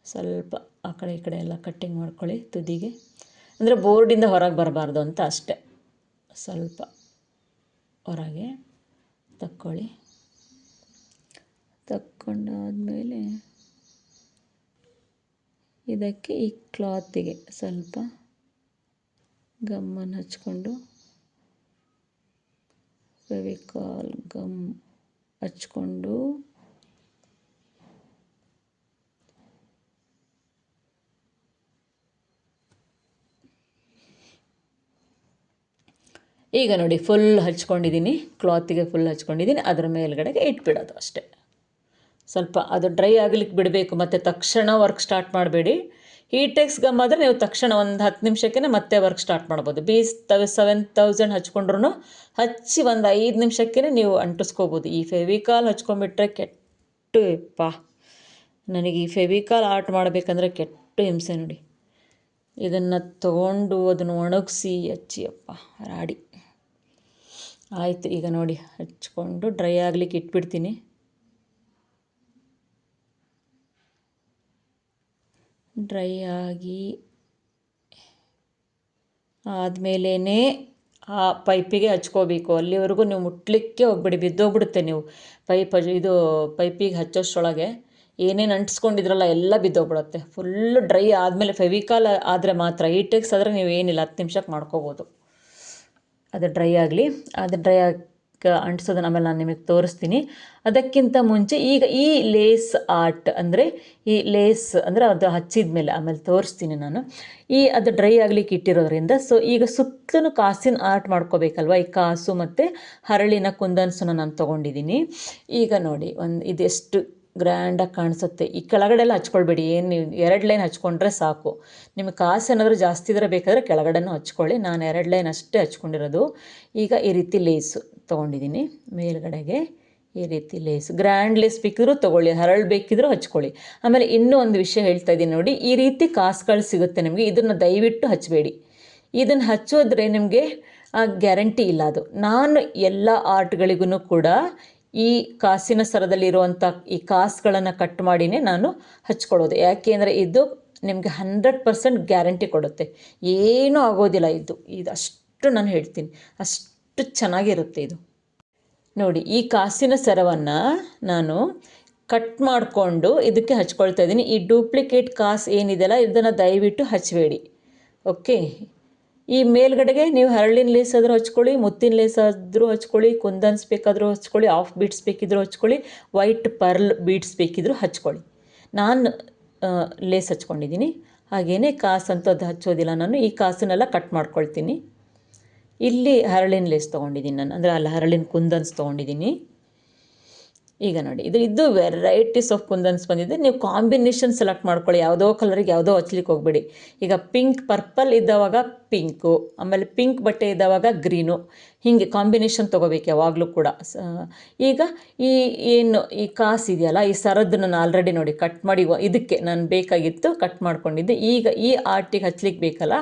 ಸ್ವಲ್ಪ ಆ ಕಡೆ ಈ ಕಡೆ ಎಲ್ಲ ಕಟ್ಟಿಂಗ್ ಮಾಡ್ಕೊಳ್ಳಿ ತುದಿಗೆ, ಅಂದರೆ ಬೋರ್ಡಿಂದ ಹೊರಗೆ ಬರಬಾರ್ದು ಅಂತ ಅಷ್ಟೆ. ಸ್ವಲ್ಪ ಹೊರಗೆ ತಕ್ಕೊಳ್ಳಿ. ತಕ್ಕೊಂಡಾದಮೇಲೆ ಇದಕ್ಕೆ ಈ ಕ್ಲಾತಿಗೆ ಸ್ವಲ್ಪ ಗಮ್ಮನ್ನು ಹಚ್ಕೊಂಡು, ಫೆವಿಕಾಲ್ ಗಮ್ ಹಚ್ಕೊಂಡು ಈಗ ನೋಡಿ ಫುಲ್ ಹಚ್ಕೊಂಡಿದ್ದೀನಿ, ಕ್ಲಾತಿಗೆ ಫುಲ್ ಹಚ್ಕೊಂಡಿದ್ದೀನಿ. ಅದರ ಮೇಲ್ಗಡೆಗೆ ಇಟ್ಬಿಡೋದು ಅಷ್ಟೇ. ಸ್ವಲ್ಪ ಅದು ಡ್ರೈ ಆಗಲಿಕ್ಕೆ ಬಿಡಬೇಕು, ಮತ್ತು ತಕ್ಷಣ ವರ್ಕ್ ಸ್ಟಾರ್ಟ್ ಮಾಡಬೇಡಿ. ಹೀಟೆಕ್ಸ್ ಗಮ್ ಆದರೆ ನೀವು ತಕ್ಷಣ ಒಂದು 10 ನಿಮಿಷಕ್ಕೆ ಮತ್ತೆ ವರ್ಕ್ ಸ್ಟಾರ್ಟ್ ಮಾಡ್ಬೋದು. B7000 ಹಚ್ಕೊಂಡ್ರು ಹಚ್ಚಿ ಒಂದು 5 ನಿಮಿಷಕ್ಕೆ ನೀವು ಅಂಟಿಸ್ಕೋಬೋದು. ಈ ಫೆವಿಕಾಲ್ ಹಚ್ಕೊಂಡ್ಬಿಟ್ರೆ ಕೆಟ್ಟು ನನಗೆ ಈ ಫೆವಿಕಾಲ್ ಆರ್ಟ್ ಮಾಡಬೇಕಂದ್ರೆ ಕೆಟ್ಟು ಹಿಂಸೆ ನೋಡಿ. ಇದನ್ನು ತೊಗೊಂಡು ಅದನ್ನು ಒಣಗಿಸಿ ಹಚ್ಚಿಯಪ್ಪ ರಾಡಿ ಆಯಿತು. ಈಗ ನೋಡಿ ಹಚ್ಕೊಂಡು ಡ್ರೈ ಆಗಲಿಕ್ಕೆ ಇಟ್ಬಿಡ್ತೀನಿ. ಡ್ರೈ ಆಗಿ ಆದಮೇಲೇ ಆ ಪೈಪಿಗೆ ಹಚ್ಕೋಬೇಕು. ಅಲ್ಲಿವರೆಗೂ ನೀವು ಮುಟ್ಲಿಕ್ಕೆ ಹೋಗ್ಬೇಡಿ, ಬಿದ್ದೋಗ್ಬಿಡುತ್ತೆ. ನೀವು ಪೈಪಿಗೆ ಹಚ್ಚೋಷ್ಟರೊಳಗೆ ಏನೇನು ಅಂಟಿಸ್ಕೊಂಡಿದ್ರಲ್ಲ ಎಲ್ಲ ಬಿದ್ದೋಗ್ಬಿಡುತ್ತೆ. ಫುಲ್ಲು ಡ್ರೈ ಆದಮೇಲೆ ಫೆವಿಕಾಲ್ ಆದರೆ ಮಾತ್ರ, ಈಟೆಕ್ಸ್ ಆದರೆ ನೀವು ಏನಿಲ್ಲ 10 ನಿಮಿಷಕ್ಕೆ ಮಾಡ್ಕೋಬೋದು. ಅದು ಡ್ರೈ ಆಗಲಿ. ಅದು ಡ್ರೈ ಅಂಟಿಸೋದನ್ನ ಆಮೇಲೆ ನಾನು ನಿಮಗೆ ತೋರಿಸ್ತೀನಿ. ಅದಕ್ಕಿಂತ ಮುಂಚೆ ಈಗ ಈ ಲೇಸ್ ಆರ್ಟ್ ಅಂದರೆ ಈ ಲೇಸ್ ಅಂದರೆ ಅದು ಹಚ್ಚಿದ ಮೇಲೆ ಆಮೇಲೆ ತೋರಿಸ್ತೀನಿ ನಾನು. ಅದು ಡ್ರೈ ಆಗಲಿಕ್ಕೆ ಇಟ್ಟಿರೋದ್ರಿಂದ ಸೊ ಈಗ ಸುತ್ತಲೂ ಕಾಸಿನ ಆರ್ಟ್ ಮಾಡ್ಕೋಬೇಕಲ್ವ. ಈ ಕಾಸು ಮತ್ತು ಹರಳಿನ ಕುಂದನ್ಸನ್ನು ನಾನು ತೊಗೊಂಡಿದ್ದೀನಿ. ಈಗ ನೋಡಿ ಇದೆಷ್ಟು ಗ್ರ್ಯಾಂಡಾಗಿ ಕಾಣಿಸುತ್ತೆ. ಈ ಕೆಳಗಡೆ ಎಲ್ಲ ಹಚ್ಕೊಳ್ಬೇಡಿ, ಏನು ನೀವು 2 ಲೈನ್ ಹಚ್ಕೊಂಡ್ರೆ ಸಾಕು. ನಿಮಗೆ ಕಾಸು ಏನಾದರೂ ಜಾಸ್ತಿ ಇದ್ರೆ ಬೇಕಾದರೆ ಕೆಳಗಡೆನೂ ಹಚ್ಕೊಳ್ಳಿ. ನಾನು 2 ಲೈನ್ ಅಷ್ಟೇ ಹಚ್ಕೊಂಡಿರೋದು. ಈಗ ಈ ರೀತಿ ಲೇಸು ತೊಗೊಂಡಿದ್ದೀನಿ. ಮೇಲ್ಗಡೆಗೆ ಈ ರೀತಿ ಲೇಸ್, ಗ್ರ್ಯಾಂಡ್ ಲೇಸ್ ಬೇಕಿದ್ರೂ ತೊಗೊಳ್ಳಿ, ಹರಳು ಬೇಕಿದ್ರೂ ಹಚ್ಕೊಳ್ಳಿ. ಆಮೇಲೆ ಇನ್ನೂ ಒಂದು ವಿಷಯ ಹೇಳ್ತಾ ಇದ್ದೀನಿ ನೋಡಿ, ಈ ರೀತಿ ಕಾಸುಗಳು ಸಿಗುತ್ತೆ ನಿಮಗೆ. ಇದನ್ನು ದಯವಿಟ್ಟು ಹಚ್ಚಬೇಡಿ. ಇದನ್ನು ಹಚ್ಚೋದ್ರೆ ನಿಮಗೆ ಗ್ಯಾರಂಟಿ ಇಲ್ಲ ಅದು. ನಾನು ಎಲ್ಲ ಆರ್ಟ್ಗಳಿಗೂ ಕೂಡ ಈ ಕಾಸಿನ ಸರದಲ್ಲಿರುವಂಥ ಈ ಕಾಸುಗಳನ್ನು ಕಟ್ ಮಾಡಿನೇ ನಾನು ಹಚ್ಕೊಳ್ಳೋದು. ಯಾಕೆ ಅಂದರೆ ಇದು ನಿಮಗೆ 100% ಗ್ಯಾರಂಟಿ ಕೊಡುತ್ತೆ, ಏನೂ ಆಗೋದಿಲ್ಲ. ಇದು ಅಷ್ಟು ನಾನು ಹೇಳ್ತೀನಿ, ಅಷ್ಟು ಚೆನ್ನಾಗಿರುತ್ತೆ ಇದು. ನೋಡಿ, ಈ ಕಾಸಿನ ಸರವನ್ನು ನಾನು ಕಟ್ ಮಾಡಿಕೊಂಡು ಇದಕ್ಕೆ ಹಚ್ಕೊಳ್ತಾ ಇದ್ದೀನಿ. ಈ ಡೂಪ್ಲಿಕೇಟ್ ಕಾಸು ಏನಿದೆಯಲ್ಲ ಇದನ್ನು ದಯವಿಟ್ಟು ಹಚ್ಚಬೇಡಿ. ಓಕೆ. ಈ ಮೇಲ್ಗಡೆಗೆ ನೀವು ಹರಳಿನ ಲೇಸ್ ಆದರೂ ಹಚ್ಕೊಳ್ಳಿ, ಮುತ್ತಿನ ಲೇಸ್ ಆದರೂ ಹಚ್ಕೊಳ್ಳಿ, ಕುಂದನ್ಸ್ ಬೇಕಾದರೂ ಹಚ್ಕೊಳ್ಳಿ, ಆಫ್ ಬೀಡ್ಸ್ ಬೇಕಿದ್ದರೂ ಹಚ್ಕೊಳ್ಳಿ, ವೈಟ್ ಪರ್ಲ್ ಬೀಡ್ಸ್ ಬೇಕಿದ್ದರೂ ಹಚ್ಕೊಳ್ಳಿ. ನಾನು ಲೇಸ್ ಹಚ್ಕೊಂಡಿದ್ದೀನಿ. ಹಾಗೆಯೇ ಕಾಸು ಅಂತೂ ಅದು ಹಚ್ಚೋದಿಲ್ಲ ನಾನು. ಈ ಕಾಸನ್ನೆಲ್ಲ ಕಟ್ ಮಾಡ್ಕೊಳ್ತೀನಿ. ಇಲ್ಲಿ ಹರಳಿನ ಲೇಸ್ ತೊಗೊಂಡಿದ್ದೀನಿ ನಾನು, ಅಂದರೆ ಅಲ್ಲಿ ಹರಳಿನ ಕುಂದನ್ಸ್ ತೊಗೊಂಡಿದ್ದೀನಿ. ಈಗ ನೋಡಿ, ಇದು ವೆರೈಟೀಸ್ ಆಫ್ ಕುಂದನ್ಸ್ ಬಂದಿದೆ. ನೀವು ಕಾಂಬಿನೇಷನ್ ಸೆಲೆಕ್ಟ್ ಮಾಡ್ಕೊಳ್ಳಿ. ಯಾವುದೋ ಕಲರಿಗೆ ಯಾವುದೋ ಹಚ್ಲಿಕ್ಕೆ ಹೋಗಬೇಡಿ. ಈಗ ಪಿಂಕ್ ಪರ್ಪಲ್ ಇದ್ದವಾಗ ಪಿಂಕು, ಆಮೇಲೆ ಪಿಂಕ್ ಬಟ್ಟೆ ಇದ್ದವಾಗ ಗ್ರೀನು, ಹೀಗೆ ಕಾಂಬಿನೇಷನ್ ತೊಗೋಬೇಕು ಯಾವಾಗಲೂ ಕೂಡ. ಈಗ ಈ ಕಾಸು ಇದೆಯಲ್ಲ, ಈ ಸರದ್ದು ನಾನು ಆಲ್ರೆಡಿ ನೋಡಿ ಕಟ್ ಮಾಡಿ ಇದಕ್ಕೆ ನಾನು ಬೇಕಾಗಿತ್ತು ಕಟ್ ಮಾಡ್ಕೊಂಡಿದ್ದೆ. ಈಗ ಈ ಆರ್ಟಿಗೆ ಹಚ್ಲಿಕ್ಕೆ ಬೇಕಲ್ಲ,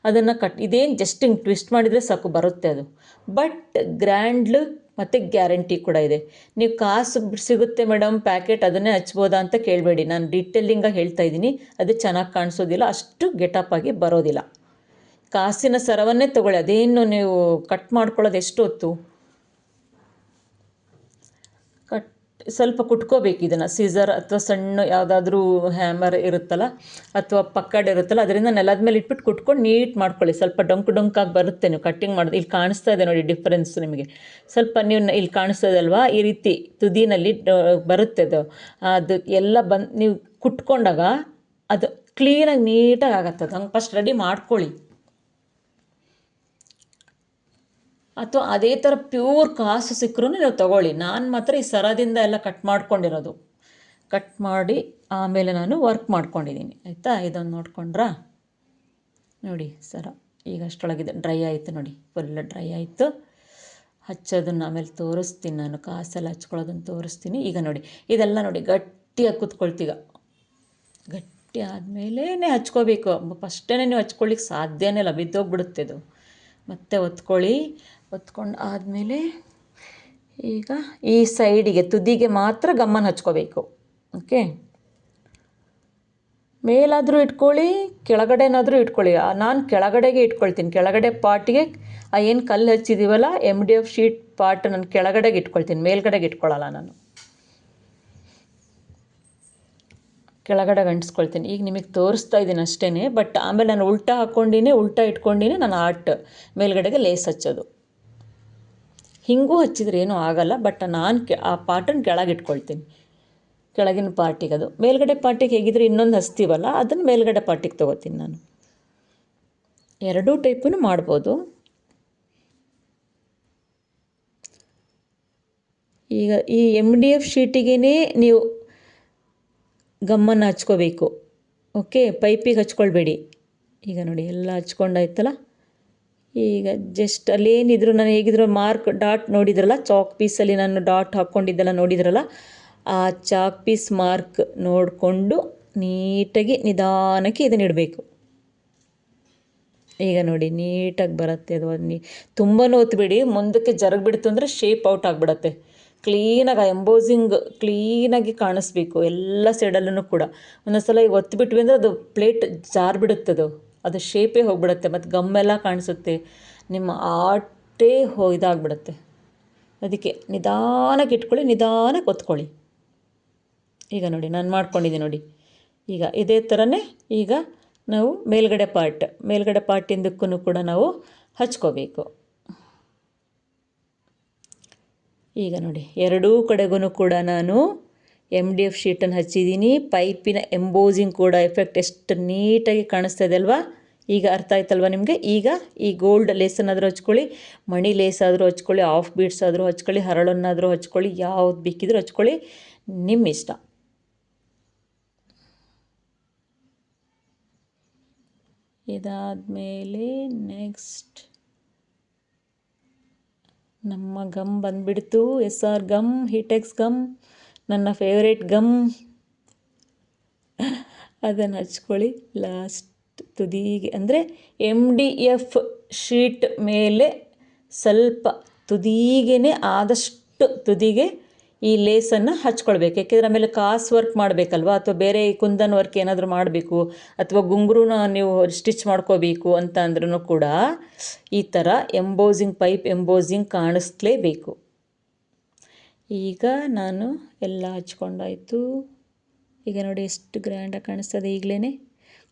ಅದನ್ನು ಇದೇನು ಜಸ್ಟ್ ಹಿಂಗೆ ಟ್ವಿಸ್ಟ್ ಮಾಡಿದರೆ ಸಾಕು, ಬರುತ್ತೆ ಅದು. ಬಟ್ ಗ್ರ್ಯಾಂಡ್ ಮತ್ತು ಗ್ಯಾರಂಟಿ ಕೂಡ ಇದೆ. ನೀವು ಕಾಸು ಸಿಗುತ್ತೆ ಮೇಡಮ್ ಪ್ಯಾಕೆಟ್ ಅದನ್ನೇ ಹಚ್ಬೋದಾ ಅಂತ ಕೇಳಬೇಡಿ. ನಾನು ಡೀಟೇಲಿಂಗಾಗಿ ಹೇಳ್ತಾ ಇದ್ದೀನಿ. ಅದು ಚೆನ್ನಾಗಿ ಕಾಣಿಸೋದಿಲ್ಲ, ಅಷ್ಟು ಗೆಟಪ್ ಆಗಿ ಬರೋದಿಲ್ಲ. ಕಾಸಿನ ಸರವನ್ನೇ ತೊಗೊಳ್ಳಿ. ಅದೇನು ನೀವು ಕಟ್ ಮಾಡ್ಕೊಳ್ಳೋದು ಎಷ್ಟು ಹೊತ್ತು, ಸ್ವಲ್ಪ ಕುಟ್ಕೋಬೇಕು ಇದನ್ನು. ಸೀಸರ್ ಅಥವಾ ಸಣ್ಣ ಯಾವುದಾದ್ರೂ ಹ್ಯಾಮರ್ ಇರುತ್ತಲ್ಲ ಅಥವಾ ಪಕ್ಕಡ್ ಇರುತ್ತಲ್ಲ, ಅದರಿಂದ ನೆಲದ ಮೇಲೆ ಇಟ್ಬಿಟ್ಟು ಕುಟ್ಕೊಂಡು ನೀಟ್ ಮಾಡ್ಕೊಳ್ಳಿ. ಸ್ವಲ್ಪ ಡೊಂಕಾಗಿ ಬರುತ್ತೆ ನೀವು ಕಟ್ಟಿಂಗ್ ಮಾಡೋದು. ಇಲ್ಲಿ ಕಾಣಿಸ್ತಾ ಇದೆ ನೋಡಿ ಡಿಫ್ರೆನ್ಸ್ ನಿಮಗೆ. ಸ್ವಲ್ಪ ನೀವು ಇಲ್ಲಿ ಕಾಣಿಸ್ತಾ ಇದೆ ಅಲ್ವಾ, ಈ ರೀತಿ ತುದಿನಲ್ಲಿ ಬರುತ್ತೆ ಅದು ಎಲ್ಲ ನೀವು ಕುಟ್ಕೊಂಡಾಗ ಅದು ಕ್ಲೀನಾಗಿ ನೀಟಾಗಿ ಆಗತ್ತದು. ಹಂಗೆ ಫಸ್ಟ್ ರೆಡಿ ಮಾಡ್ಕೊಳ್ಳಿ. ಅಥವಾ ಅದೇ ಥರ ಪ್ಯೂರ್ ಕಾಸು ಸಿಕ್ಕರೂ ನೀವು ತೊಗೊಳ್ಳಿ. ನಾನು ಮಾತ್ರ ಈ ಸರದಿಂದ ಎಲ್ಲ ಕಟ್ ಮಾಡ್ಕೊಂಡಿರೋದು. ಕಟ್ ಮಾಡಿ ಆಮೇಲೆ ನಾನು ವರ್ಕ್ ಮಾಡ್ಕೊಂಡಿದ್ದೀನಿ, ಆಯಿತಾ. ಇದೊಂದು ನೋಡ್ಕೊಂಡ್ರಾ ನೋಡಿ ಸರ. ಈಗ ಅಷ್ಟೊಳಗಿದೆ, ಡ್ರೈ ಆಯಿತು ನೋಡಿ, ಫುಲ್ ಡ್ರೈ ಆಯಿತು. ಹಚ್ಚೋದನ್ನು ಆಮೇಲೆ ತೋರಿಸ್ತೀನಿ ನಾನು, ಕಾಸೆಲ್ಲ ಹಚ್ಕೊಳ್ಳೋದನ್ನು ತೋರಿಸ್ತೀನಿ. ಈಗ ನೋಡಿ ಇದೆಲ್ಲ ನೋಡಿ ಗಟ್ಟಿಯಾಗಿ ಕೂತ್ಕೊಳ್ತೀಗ. ಗಟ್ಟಿ ಆದಮೇಲೇ ಹಚ್ಕೋಬೇಕು. ಫಸ್ಟೇ ನೀವು ಹಚ್ಕೊಳ್ಳಿಕ್ಕೆ ಸಾಧ್ಯನೇ ಇಲ್ಲ, ಬಿದ್ದೋಗ್ಬಿಡುತ್ತೆ ಅದು. ಮತ್ತೆ ಒತ್ಕೊಂಡು ಆದಮೇಲೆ ಈಗ ಈ ಸೈಡಿಗೆ ತುದಿಗೆ ಮಾತ್ರ ಗಮ್ಮನ ಹಚ್ಕೋಬೇಕು. ಓಕೆ. ಮೇಲಾದರೂ ಇಟ್ಕೊಳ್ಳಿ, ಕೆಳಗಡೆನಾದರೂ ಇಟ್ಕೊಳ್ಳಿ. ನಾನು ಕೆಳಗಡೆಗೆ ಇಟ್ಕೊಳ್ತೀನಿ. ಕೆಳಗಡೆ ಪಾರ್ಟಿಗೆ ಏನು ಕಲ್ಲು ಹಚ್ಚಿದ್ದೀವಲ್ಲ MDF ಶೀಟ್ ಪಾರ್ಟ್ ನಾನು ಕೆಳಗಡೆಗೆ ಇಟ್ಕೊಳ್ತೀನಿ, ಮೇಲ್ಗಡೆಗೆ ಇಟ್ಕೊಳ್ಳಲ್ಲ ನಾನು. ಕೆಳಗಡೆಗೆ ಅಂಟಿಸ್ಕೊಳ್ತೀನಿ. ಈಗ ನಿಮಗೆ ತೋರಿಸ್ತಾ ಇದ್ದೀನಿ ಅಷ್ಟೇ. ಬಟ್ ಆಮೇಲೆ ನಾನು ಉಲ್ಟಾ ಇಟ್ಕೊಂಡಿನಿ ನಾನು ಆರ್ಟ್ ಮೇಲ್ಗಡೆಗೆ ಲೇಸ್ ಹಚ್ಚೋದು. ಹಿಂಗೂ ಹಚ್ಚಿದ್ರೆ ಏನೂ ಆಗಲ್ಲ. ಬಟ್ ನಾನು ಆ ಪಾರ್ಟನ್ನು ಕೆಳಗೆ ಇಟ್ಕೊಳ್ತೀನಿ, ಕೆಳಗಿನ ಪಾರ್ಟಿಗೆ. ಅದು ಮೇಲ್ಗಡೆ ಪಾರ್ಟಿಗೆ ಹೇಗಿದ್ರೆ ಇನ್ನೊಂದು ಹಚ್ತೀವಲ್ಲ ಅದನ್ನು ಮೇಲ್ಗಡೆ ಪಾರ್ಟಿಗೆ ತೊಗೋತೀನಿ ನಾನು. ಎರಡೂ ಟೈಪೂ ಮಾಡ್ಬೋದು. ಈಗ ಈ MDF ಶೀಟಿಗೇ ನೀವು ಗಮ್ಮನ್ನು ಹಚ್ಕೋಬೇಕು. ಓಕೆ, ಪೈಪಿಗೆ ಹಚ್ಕೊಳ್ಬೇಡಿ. ಈಗ ನೋಡಿ ಎಲ್ಲ ಹಚ್ಕೊಂಡಾಯ್ತಲ್ಲ. ಈಗ ಜಸ್ಟ್ ಅಲ್ಲೇನಿದ್ರು ನಾನು ಹೇಗಿದ್ರು ಮಾರ್ಕ್ ಡಾಟ್ ನೋಡಿದ್ರಲ್ಲ, ಚಾಕ್ ಪೀಸಲ್ಲಿ ನಾನು ಡಾಟ್ ಹಾಕ್ಕೊಂಡಿದ್ದೆಲ್ಲ ನೋಡಿದ್ರಲ್ಲ, ಆ ಚಾಕ್ ಪೀಸ್ ಮಾರ್ಕ್ ನೋಡಿಕೊಂಡು ನೀಟಾಗಿ ನಿಧಾನಕ್ಕೆ ಇದನ್ನ ಇಡಬೇಕು. ಈಗ ನೋಡಿ ನೀಟಾಗಿ ಬರುತ್ತೆ ಅದು. ತುಂಬ ಒತ್ತಬೇಡಿ, ಮುಂದಕ್ಕೆ ಜರಗ್ಬಿಡ್ತು ಅಂದರೆ ಶೇಪ್ ಔಟ್ ಆಗಿಬಿಡತ್ತೆ. ಕ್ಲೀನಾಗಿ ಎಂಬೋಸಿಂಗ್ ಕ್ಲೀನಾಗಿ ಕಾಣಿಸ್ಬೇಕು ಎಲ್ಲ ಸೈಡಲ್ಲೂ ಕೂಡ. ಒಂದೊಂದು ಸಲ ಈಗ ಒತ್ತಿಬಿಟ್ವಿ ಅಂದರೆ ಅದು ಪ್ಲೇಟ್ ಜಾರಿಬಿಡುತ್ತದು, ಅದು ಶೇಪೇ ಹೋಗಿಬಿಡುತ್ತೆ. ಮತ್ತು ಗಮ್ಮೆಲ್ಲ ಕಾಣಿಸುತ್ತೆ. ನಿಮ್ಮ ಆರ್ಟ್ ಅಷ್ಟೇ ಇದಾಗ್ಬಿಡುತ್ತೆ. ಅದಕ್ಕೆ ನಿಧಾನಕ್ಕೆ ಇಟ್ಕೊಳ್ಳಿ, ನಿಧಾನಕ್ಕೆ ಒತ್ಕೊಳ್ಳಿ. ಈಗ ನೋಡಿ ನಾನು ಮಾಡ್ಕೊಂಡಿದ್ದೀನಿ ನೋಡಿ. ಈಗ ಇದೇ ಥರನೇ ಈಗ ನಾವು ಮೇಲ್ಗಡೆ ಪಾರ್ಟಿಂದಕ್ಕೂ ಕೂಡ ನಾವು ಹಚ್ಕೋಬೇಕು. ಈಗ ನೋಡಿ ಎರಡೂ ಕಡೆಗೂ ಕೂಡ ನಾನು MDF ಶೀಟನ್ನು ಹಚ್ಚಿದ್ದೀನಿ. ಪೈಪಿನ ಎಂಬೋಸಿಂಗ್ ಕೂಡ ಎಫೆಕ್ಟ್ ಎಷ್ಟು ನೀಟಾಗಿ ಕಾಣಿಸ್ತಾ ಇದೆ ಅಲ್ವಾ? ಈಗ ಅರ್ಥ ಆಯ್ತಲ್ವ ನಿಮಗೆ? ಈಗ ಈ ಗೋಲ್ಡ್ ಲೇಸನ್ನಾದರೂ ಹಚ್ಕೊಳ್ಳಿ, ಮಣಿ ಲೇಸ್ ಆದರೂ ಹಚ್ಕೊಳ್ಳಿ, ಆಫ್ ಬೀಡ್ಸ್ ಆದರೂ ಹಚ್ಕೊಳ್ಳಿ, ಹರಳನ್ನಾದರೂ ಹಚ್ಕೊಳ್ಳಿ, ಯಾವ್ದು ಬೇಕಿದ್ರೂ ಹಚ್ಕೊಳ್ಳಿ, ನಿಮ್ಮ ಇಷ್ಟ. ಇದಾದಮೇಲೆ ನೆಕ್ಸ್ಟ್ ನಮ್ಮ ಗಮ್ ಬಂದುಬಿಡ್ತು. SR ಗಮ್, ಹೀಟೆಕ್ಸ್ ಗಮ್, ನನ್ನ ಫೇವ್ರೇಟ್ ಗಮ್. ಅದನ್ನು ಹಚ್ಕೊಳ್ಳಿ ಲಾಸ್ಟ್ ತುದಿಗೆ. ಅಂದರೆ MDF ಶೀಟ್ ಮೇಲೆ ಸ್ವಲ್ಪ ತುದಿಗೇ ಆದಷ್ಟು ತುದಿಗೆ ಈ ಲೇಸನ್ನು ಹಚ್ಕೊಳ್ಬೇಕು. ಯಾಕೆಂದರೆ ಆಮೇಲೆ ಕಾಸು ವರ್ಕ್ ಮಾಡಬೇಕಲ್ವ, ಅಥವಾ ಬೇರೆ ಕುಂದನ್ ವರ್ಕ್ ಏನಾದರೂ ಮಾಡಬೇಕು, ಅಥವಾ ಗುಂಗುರುನ ನೀವು ಸ್ಟಿಚ್ ಮಾಡ್ಕೋಬೇಕು ಅಂತ ಅಂದ್ರೂ ಕೂಡ ಈ ಥರ ಪೈಪ್ ಎಂಬೋಸಿಂಗ್ ಕಾಣಿಸ್ಲೇಬೇಕು. ಈಗ ನಾನು ಎಲ್ಲ ಹಚ್ಕೊಂಡಾಯಿತು. ಈಗ ನೋಡಿ ಎಷ್ಟು ಗ್ರ್ಯಾಂಡಾಗಿ ಕಾಣಿಸ್ತದೆ. ಈಗಲೇ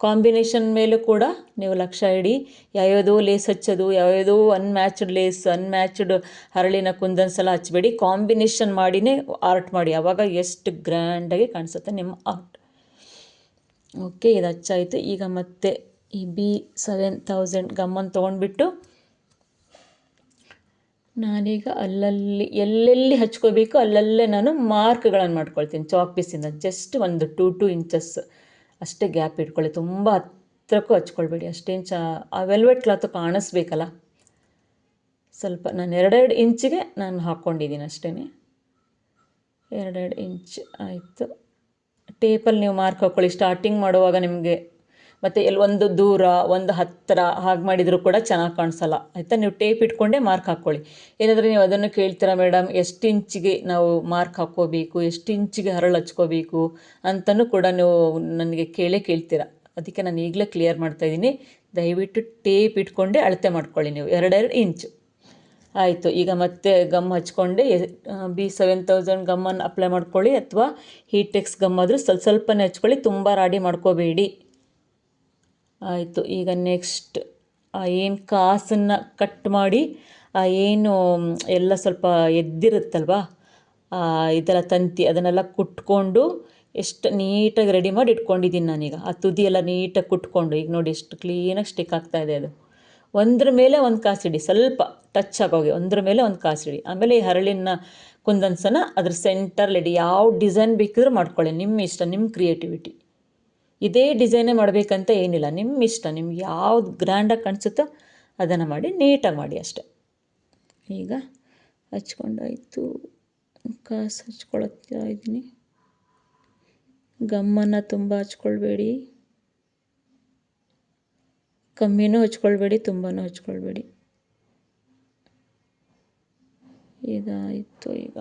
ಕಾಂಬಿನೇಷನ್ ಮೇಲೂ ಕೂಡ ನೀವು ಲಕ್ಷ್ಯ ಇಡಿ. ಯಾವ್ಯಾವುದೋ ಲೇಸ್ ಹಚ್ಚೋದು, ಯಾವ್ಯಾವುದೋ ಅನ್ಮ್ಯಾಚ್ಡ್ ಹರಳಿನ ಕುಂದನ್ಸ್ ಎಲ್ಲ ಹಚ್ಚಬೇಡಿ. ಕಾಂಬಿನೇಷನ್ ಮಾಡಿನೇ ಆರ್ಟ್ ಮಾಡಿ, ಆವಾಗ ಎಷ್ಟು ಗ್ರ್ಯಾಂಡಾಗಿ ಕಾಣಿಸುತ್ತೆ ನಿಮ್ಮ ಆರ್ಟ್. ಓಕೆ, ಇದು ಹಚ್ಚಾಯಿತು. ಈಗ ಮತ್ತೆ ಈ B7000 ಗಮ್ಮನ್ನು ತೊಗೊಂಡ್ಬಿಟ್ಟು ನಾನೀಗ ಎಲ್ಲೆಲ್ಲಿ ಹಚ್ಕೋಬೇಕು ಅಲ್ಲಲ್ಲೇ ನಾನು ಮಾರ್ಕ್ಗಳನ್ನು ಮಾಡ್ಕೊಳ್ತೀನಿ ಚಾಕ್ ಪೀಸಿಂದ. ಜಸ್ಟ್ ಒಂದು 2 ಇಂಚಸ್ ಅಷ್ಟೇ ಗ್ಯಾಪ್ ಇಟ್ಕೊಳ್ಳಿ, ತುಂಬ ಹತ್ರಕ್ಕೂ ಹಚ್ಕೊಳ್ಬೇಡಿ. ಅಷ್ಟೇನು ಆ ವೆಲ್ವೆಟ್ ಕ್ಲಾತು ಕಾಣಿಸ್ಬೇಕಲ್ಲ. ಸ್ವಲ್ಪ ನಾನು 2 ಇಂಚಿಗೆ ನಾನು ಹಾಕ್ಕೊಂಡಿದ್ದೀನಿ ಅಷ್ಟೇ. 2 ಇಂಚ್ ಆಯಿತು. ಟೇಪಲ್ಲಿ ನೀವು ಮಾರ್ಕ್ ಹಾಕ್ಕೊಳ್ಳಿ ಸ್ಟಾರ್ಟಿಂಗ್ ಮಾಡುವಾಗ ನಿಮಗೆ. ಮತ್ತು ಒಂದು ದೂರ ಒಂದು ಹತ್ತಿರ ಹಾಗೆ ಮಾಡಿದರೂ ಕೂಡ ಚೆನ್ನಾಗಿ ಕಾಣಿಸಲ್ಲ, ಆಯಿತಾ? ನೀವು ಟೇಪ್ ಇಟ್ಕೊಂಡೇ ಮಾರ್ಕ್ ಹಾಕ್ಕೊಳ್ಳಿ. ಏನಾದರೂ ನೀವು ಅದನ್ನು ಕೇಳ್ತೀರಾ, ಮೇಡಮ್ ಎಷ್ಟು ಇಂಚಿಗೆ ನಾವು ಮಾರ್ಕ್ ಹಾಕ್ಕೋಬೇಕು, ಎಷ್ಟು ಇಂಚಿಗೆ ಹರಳು ಹಚ್ಕೋಬೇಕು ಅಂತಲೂ ಕೂಡ ನೀವು ನನಗೆ ಕೇಳ್ತೀರಾ. ಅದಕ್ಕೆ ನಾನು ಈಗಲೇ ಕ್ಲಿಯರ್ ಮಾಡ್ತಾಯಿದ್ದೀನಿ. ದಯವಿಟ್ಟು ಟೇಪ್ ಇಟ್ಕೊಂಡೇ ಅಳತೆ ಮಾಡ್ಕೊಳ್ಳಿ ನೀವು. 2 ಇಂಚು ಆಯಿತು. ಈಗ ಮತ್ತೆ ಗಮ್ ಹಚ್ಕೊಂಡೆ B7000 ಗಮ್ಮನ್ನು ಅಪ್ಲೈ ಮಾಡ್ಕೊಳ್ಳಿ, ಅಥವಾ ಹೀಟೆಕ್ಸ್ ಗಮ್ ಆದರೂ ಸ್ವಲ್ಪನೇ ಹಚ್ಕೊಳ್ಳಿ, ತುಂಬ ರಾಡಿ ಮಾಡ್ಕೋಬೇಡಿ. ಆಯಿತು. ಈಗ ನೆಕ್ಸ್ಟ್ ಏನು ಕಾಸನ್ನು ಕಟ್ ಮಾಡಿ ಏನು ಎಲ್ಲ ಸ್ವಲ್ಪ ಎದ್ದಿರುತ್ತಲ್ವ ಇದೆಲ್ಲ ತಂತಿ, ಅದನ್ನೆಲ್ಲ ಕುಟ್ಕೊಂಡು ಎಷ್ಟು ನೀಟಾಗಿ ರೆಡಿ ಮಾಡಿ ಇಟ್ಕೊಂಡಿದ್ದೀನಿ ನಾನೀಗ. ಆ ತುದಿ ಎಲ್ಲ ನೀಟಾಗಿ ಕುಟ್ಕೊಂಡು ಈಗ ನೋಡಿ ಎಷ್ಟು ಕ್ಲೀನಾಗಿ ಸ್ಟಿಕ್ ಆಗ್ತಾಯಿದೆ ಅದು. ಒಂದ್ರ ಮೇಲೆ ಒಂದು ಕಾಸಿಡಿ, ಸ್ವಲ್ಪ ಟಚ್ ಆಗೋಗಿ ಒಂದ್ರ ಮೇಲೆ ಒಂದು ಕಾಸಿಡಿ. ಆಮೇಲೆ ಈ ಹರಳಿನ ಕುಂದನ್ಸನ್ನು ಅದ್ರ ಸೆಂಟರ್ಲಿ ಇಡಿ. ಯಾವ ಡಿಸೈನ್ ಬೇಕಿದ್ರೂ ಮಾಡ್ಕೊಳ್ಳಿ, ನಿಮ್ಮ ಇಷ್ಟ, ನಿಮ್ಮ ಕ್ರಿಯೇಟಿವಿಟಿ. ಇದೇ ಡಿಸೈನೇ ಮಾಡಬೇಕಂತ ಏನಿಲ್ಲ, ನಿಮ್ಮ ಇಷ್ಟ. ನಿಮ್ಗೆ ಯಾವ್ದು ಗ್ರ್ಯಾಂಡಾಗಿ ಕಾಣಿಸುತ್ತೋ ಅದನ್ನು ಮಾಡಿ, ನೀಟಾಗಿ ಮಾಡಿ ಅಷ್ಟೆ. ಈಗ ಹಚ್ಕೊಂಡಾಯಿತು. ಕಾಸು ಹಚ್ಕೊಳ್ತಾ ಇದ್ದೀನಿ. ಗಮ್ಮನ್ನು ತುಂಬ ಹಚ್ಕೊಳ್ಬೇಡಿ, ಕಮ್ಮಿನೂ ಹಚ್ಕೊಳ್ಬೇಡಿ, ತುಂಬನೂ ಹಚ್ಕೊಳ್ಬೇಡಿ. ಇದಾಯಿತು. ಈಗ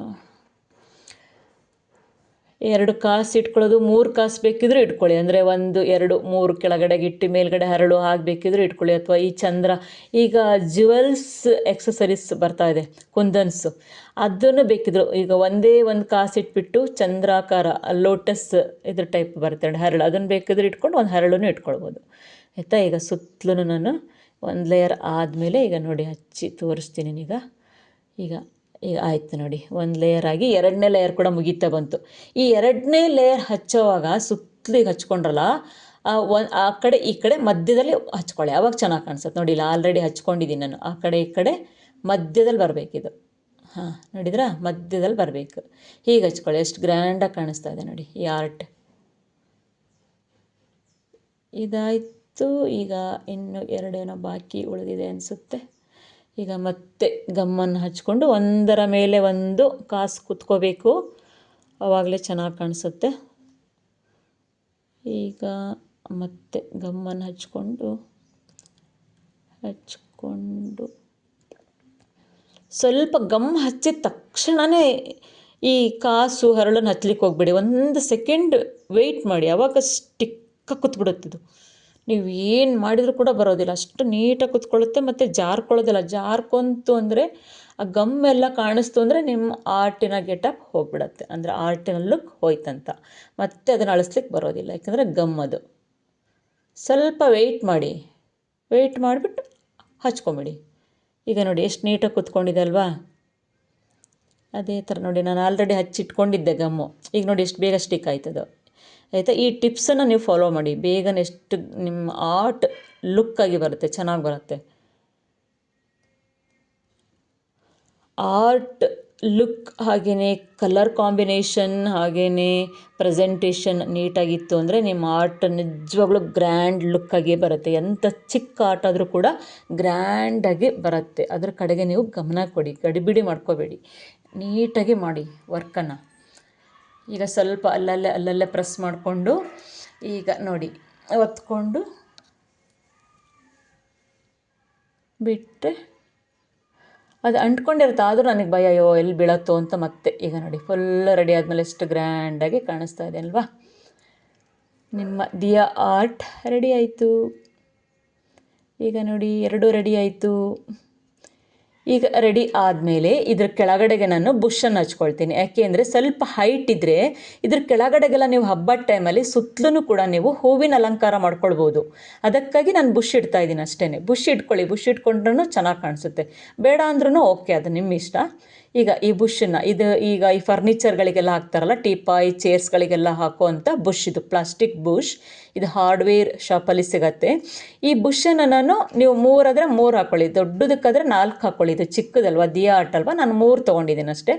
2 ಕಾಸು ಇಟ್ಕೊಳ್ಳೋದು, 3 ಕಾಸು ಬೇಕಿದ್ರೂ ಇಟ್ಕೊಳ್ಳಿ. ಅಂದರೆ 1 2 3 ಕೆಳಗಡೆಗೆ ಇಟ್ಟು ಮೇಲ್ಗಡೆ ಹರಳು ಆಗಬೇಕಿದ್ರೂ ಇಟ್ಕೊಳ್ಳಿ. ಅಥವಾ ಈ ಚಂದ್ರ, ಈಗ ಜ್ಯುವೆಲ್ಸ್ ಎಕ್ಸಸರೀಸ್ ಬರ್ತಾ ಇದೆ, ಕುಂದನ್ಸು, ಅದನ್ನು ಬೇಕಿದ್ರು ಈಗ ಒಂದೇ ಒಂದು ಕಾಸು ಇಟ್ಬಿಟ್ಟು ಚಂದ್ರಾಕಾರ ಲೋಟಸ್ ಇದ್ರ ಟೈಪ್ ಬರುತ್ತೆ ಹರಳು, ಅದನ್ನು ಬೇಕಿದ್ರೆ ಇಟ್ಕೊಂಡು ಒಂದು ಹರಳನ್ನು ಇಟ್ಕೊಳ್ಬೋದು, ಆಯಿತಾ? ಈಗ ಸುತ್ತಲೂ ನಾನು ಒಂದು ಲೇಯರ್ ಆದಮೇಲೆ ಈಗ ನೋಡಿ ಹಚ್ಚಿ ತೋರಿಸ್ತೀನಿ. ಈಗ ಆಯಿತು ನೋಡಿ, ಒಂದು ಲೇಯರ್ ಆಗಿ 2ನೇ ಲೇಯರ್ ಕೂಡ ಮುಗೀತಾ ಬಂತು. ಈ 2ನೇ ಲೇಯರ್ ಹಚ್ಚೋವಾಗ ಸುತ್ತಲಿಗೆ ಹಚ್ಕೊಂಡ್ರಲ್ಲ, ಆ ಕಡೆ ಈ ಕಡೆ ಮಧ್ಯದಲ್ಲಿ ಹಚ್ಕೊಳ್ಳಿ, ಆವಾಗ ಚೆನ್ನಾಗಿ ಕಾಣಿಸುತ್ತೆ. ನೋಡಿ ಇಲ್ಲ ಆಲ್ರೆಡಿ ಹಚ್ಕೊಂಡಿದ್ದೀನಿ ನಾನು. ಆ ಕಡೆ ಈ ಕಡೆ ಮಧ್ಯದಲ್ಲಿ ಬರಬೇಕಿದು. ಹಾಂ, ನೋಡಿದ್ರಾ? ಮಧ್ಯದಲ್ಲಿ ಬರಬೇಕು. ಹೀಗೆ ಹಚ್ಕೊಳ್ಳಿ, ಎಷ್ಟು ಗ್ರ್ಯಾಂಡಾಗಿ ಕಾಣಿಸ್ತಾ ಇದೆ ನೋಡಿ ಈ ಆರ್ಟ್. ಇದಾಯಿತು. ಈಗ ಇನ್ನು 2 ಏನೋ ಬಾಕಿ ಉಳಿದಿದೆ ಅನಿಸುತ್ತೆ. ಈಗ ಮತ್ತೆ ಗಮ್ಮನ್ನು ಹಚ್ಕೊಂಡು ಒಂದರ ಮೇಲೆ ಒಂದು ಕಾಸು ಕುತ್ಕೋಬೇಕು, ಆವಾಗಲೇ ಚೆನ್ನಾಗಿ ಕಾಣಿಸುತ್ತೆ. ಈಗ ಮತ್ತೆ ಗಮ್ಮನ್ನು ಹಚ್ಕೊಂಡು ಸ್ವಲ್ಪ ಗಮ್ ಹಚ್ಚಿದ ತಕ್ಷಣವೇ ಈ ಕಾಸು ಹರಳನ್ನು ಹಚ್ಲಿಕ್ಕೆ ಹೋಗ್ಬೇಡಿ. 1 ಸೆಕೆಂಡ್ ವೆಯ್ಟ್ ಮಾಡಿ, ಆವಾಗ ಸ್ಟಿಕ್ಕಾಗಿ ಕೂತ್ಬಿಡುತ್ತಿದ್ದು. ನೀವು ಏನು ಮಾಡಿದರೂ ಕೂಡ ಬರೋದಿಲ್ಲ, ಅಷ್ಟು ನೀಟಾಗಿ ಕುತ್ಕೊಳ್ಳುತ್ತೆ ಮತ್ತು ಜಾರ್ಕೊಳ್ಳೋದಿಲ್ಲ. ಜಾರ್ಕೊಂತು ಅಂದರೆ ಆ ಗಮ್ ಎಲ್ಲ ಕಾಣಿಸ್ತು ಅಂದರೆ ನಿಮ್ಮ ಆರ್ಟಿನ ಗೆಟಪ್ ಹೋಗ್ಬಿಡತ್ತೆ, ಅಂದರೆ ಆರ್ಟಿನ ಲುಕ್ ಹೋಯ್ತಂತ. ಮತ್ತೆ ಅದನ್ನು ಅಳಿಸ್ಲಿಕ್ಕೆ ಬರೋದಿಲ್ಲ, ಯಾಕಂದರೆ ಗಮ್ ಅದು. ಸ್ವಲ್ಪ ವೆಯ್ಟ್ ಮಾಡಿಬಿಟ್ಟು ಹಚ್ಕೊಂಬಿಡಿ. ಈಗ ನೋಡಿ ಎಷ್ಟು ನೀಟಾಗಿ ಕುತ್ಕೊಂಡಿದೆ ಅಲ್ವಾ. ಅದೇ ಥರ ನೋಡಿ, ನಾನು ಆಲ್ರೆಡಿ ಹಚ್ಚಿಟ್ಕೊಂಡಿದ್ದೆ ಗಮ್ಮು. ಈಗ ನೋಡಿ ಎಷ್ಟು ಬೇಗ ಸ್ಟಿಕ್ ಆಯ್ತದು. ಆಯಿತಾ, ಈ ಟಿಪ್ಸನ್ನು ನೀವು ಫಾಲೋ ಮಾಡಿ, ಬೇಗನೆ ಎಷ್ಟು ನಿಮ್ಮ ಆರ್ಟ್ ಲುಕ್ಕಾಗಿ ಬರುತ್ತೆ, ಚೆನ್ನಾಗಿ ಬರುತ್ತೆ. ಆರ್ಟ್ ಲುಕ್ ಹಾಗೆಯೇ ಕಲರ್ ಕಾಂಬಿನೇಷನ್ ಹಾಗೆಯೇ ಪ್ರೆಸೆಂಟೇಷನ್ ನೀಟಾಗಿತ್ತು ಅಂದರೆ ನಿಮ್ಮ ಆರ್ಟ್ ನಿಜವಾಗ್ಲೂ ಗ್ರ್ಯಾಂಡ್ ಲುಕ್ಕಾಗಿ ಬರುತ್ತೆ. ಎಂಥ ಚಿಕ್ಕ ಆರ್ಟ್ ಆದರೂ ಕೂಡ ಗ್ರ್ಯಾಂಡಾಗಿ ಬರುತ್ತೆ. ಅದ್ರ ಕಡೆಗೆ ನೀವು ಗಮನ ಕೊಡಿ, ಗಡಿಬಿಡಿ ಮಾಡ್ಕೋಬೇಡಿ, ನೀಟಾಗಿ ಮಾಡಿ ವರ್ಕನ್ನು. ಈಗ ಸ್ವಲ್ಪ ಅಲ್ಲಲ್ಲೇ ಪ್ರೆಸ್ ಮಾಡಿಕೊಂಡು ಈಗ ನೋಡಿ ಒತ್ಕೊಂಡು ಬಿಟ್ಟರೆ ಅದು ಅಂಟ್ಕೊಂಡಿರುತ್ತೆ. ಆದರೂ ನನಗೆ ಭಯ, ಅಯ್ಯೋ ಎಲ್ಲಿ ಬೀಳತ್ತೋ ಅಂತ. ಮತ್ತೆ ಈಗ ನೋಡಿ ಫುಲ್ ರೆಡಿ ಆದಮೇಲೆ ಎಷ್ಟು ಗ್ರ್ಯಾಂಡಾಗಿ ಕಾಣಿಸ್ತಾ ಇದೆ ಅಲ್ವಾ. ನಿಮ್ಮ ದಿಯಾ ಆರ್ಟ್ ರೆಡಿ ಆಯಿತು. ಈಗ ನೋಡಿ ಎರಡೂ ರೆಡಿ ಆಯಿತು. ಈಗ ರೆಡಿ ಆದಮೇಲೆ ಇದ್ರ ಕೆಳಗಡೆಗೆ ನಾನು ಬುಷನ್ನು ಹಚ್ಕೊಳ್ತೀನಿ. ಯಾಕೆ ಅಂದರೆ ಸ್ವಲ್ಪ ಹೈಟ್ ಇದ್ದರೆ ಇದ್ರ ಕೆಳಗಡೆಗೆಲ್ಲ ನೀವು ಹಬ್ಬದ ಟೈಮಲ್ಲಿ ಸುತ್ತಲೂ ಕೂಡ ನೀವು ಹೂವಿನ ಅಲಂಕಾರ ಮಾಡ್ಕೊಳ್ಬೋದು. ಅದಕ್ಕಾಗಿ ನಾನು ಬುಷ್ ಇಡ್ತಾ ಇದ್ದೀನಿ ಅಷ್ಟೇ. ಬುಷ್ ಇಟ್ಕೊಳ್ಳಿ, ಬುಷ್ ಇಟ್ಕೊಂಡ್ರೂ ಚೆನ್ನಾಗಿ ಕಾಣಿಸುತ್ತೆ. ಬೇಡ ಅಂದ್ರೂ ಓಕೆ, ಅದು ನಿಮ್ಮ ಇಷ್ಟ. ಈಗ ಈ ಬುಷನ್ನು ಈಗ ಈ ಫರ್ನಿಚರ್ಗಳಿಗೆಲ್ಲ ಹಾಕ್ತಾರಲ್ಲ, ಟೀಪಾಯ್ ಚೇರ್ಸ್ಗಳಿಗೆಲ್ಲ ಹಾಕುವಂಥ ಬುಷ್, ಇದು ಪ್ಲಾಸ್ಟಿಕ್ ಬುಷ್. ಇದು ಹಾರ್ಡ್ವೇರ್ ಶಾಪಲ್ಲಿ ಸಿಗತ್ತೆ. ಈ ಬುಷನ್ನು ನೀವು 3 ಆದರೆ 3 ಹಾಕ್ಕೊಳ್ಳಿ, ದೊಡ್ಡದಕ್ಕಾದರೆ 4 ಹಾಕ್ಕೊಳ್ಳಿ. ಇದು ಚಿಕ್ಕದಲ್ವ, ದಿಯಾ ಆರ್ಟ್ ಅಲ್ವಾ, ನಾನು 3 ತೊಗೊಂಡಿದ್ದೀನಿ ಅಷ್ಟೇ.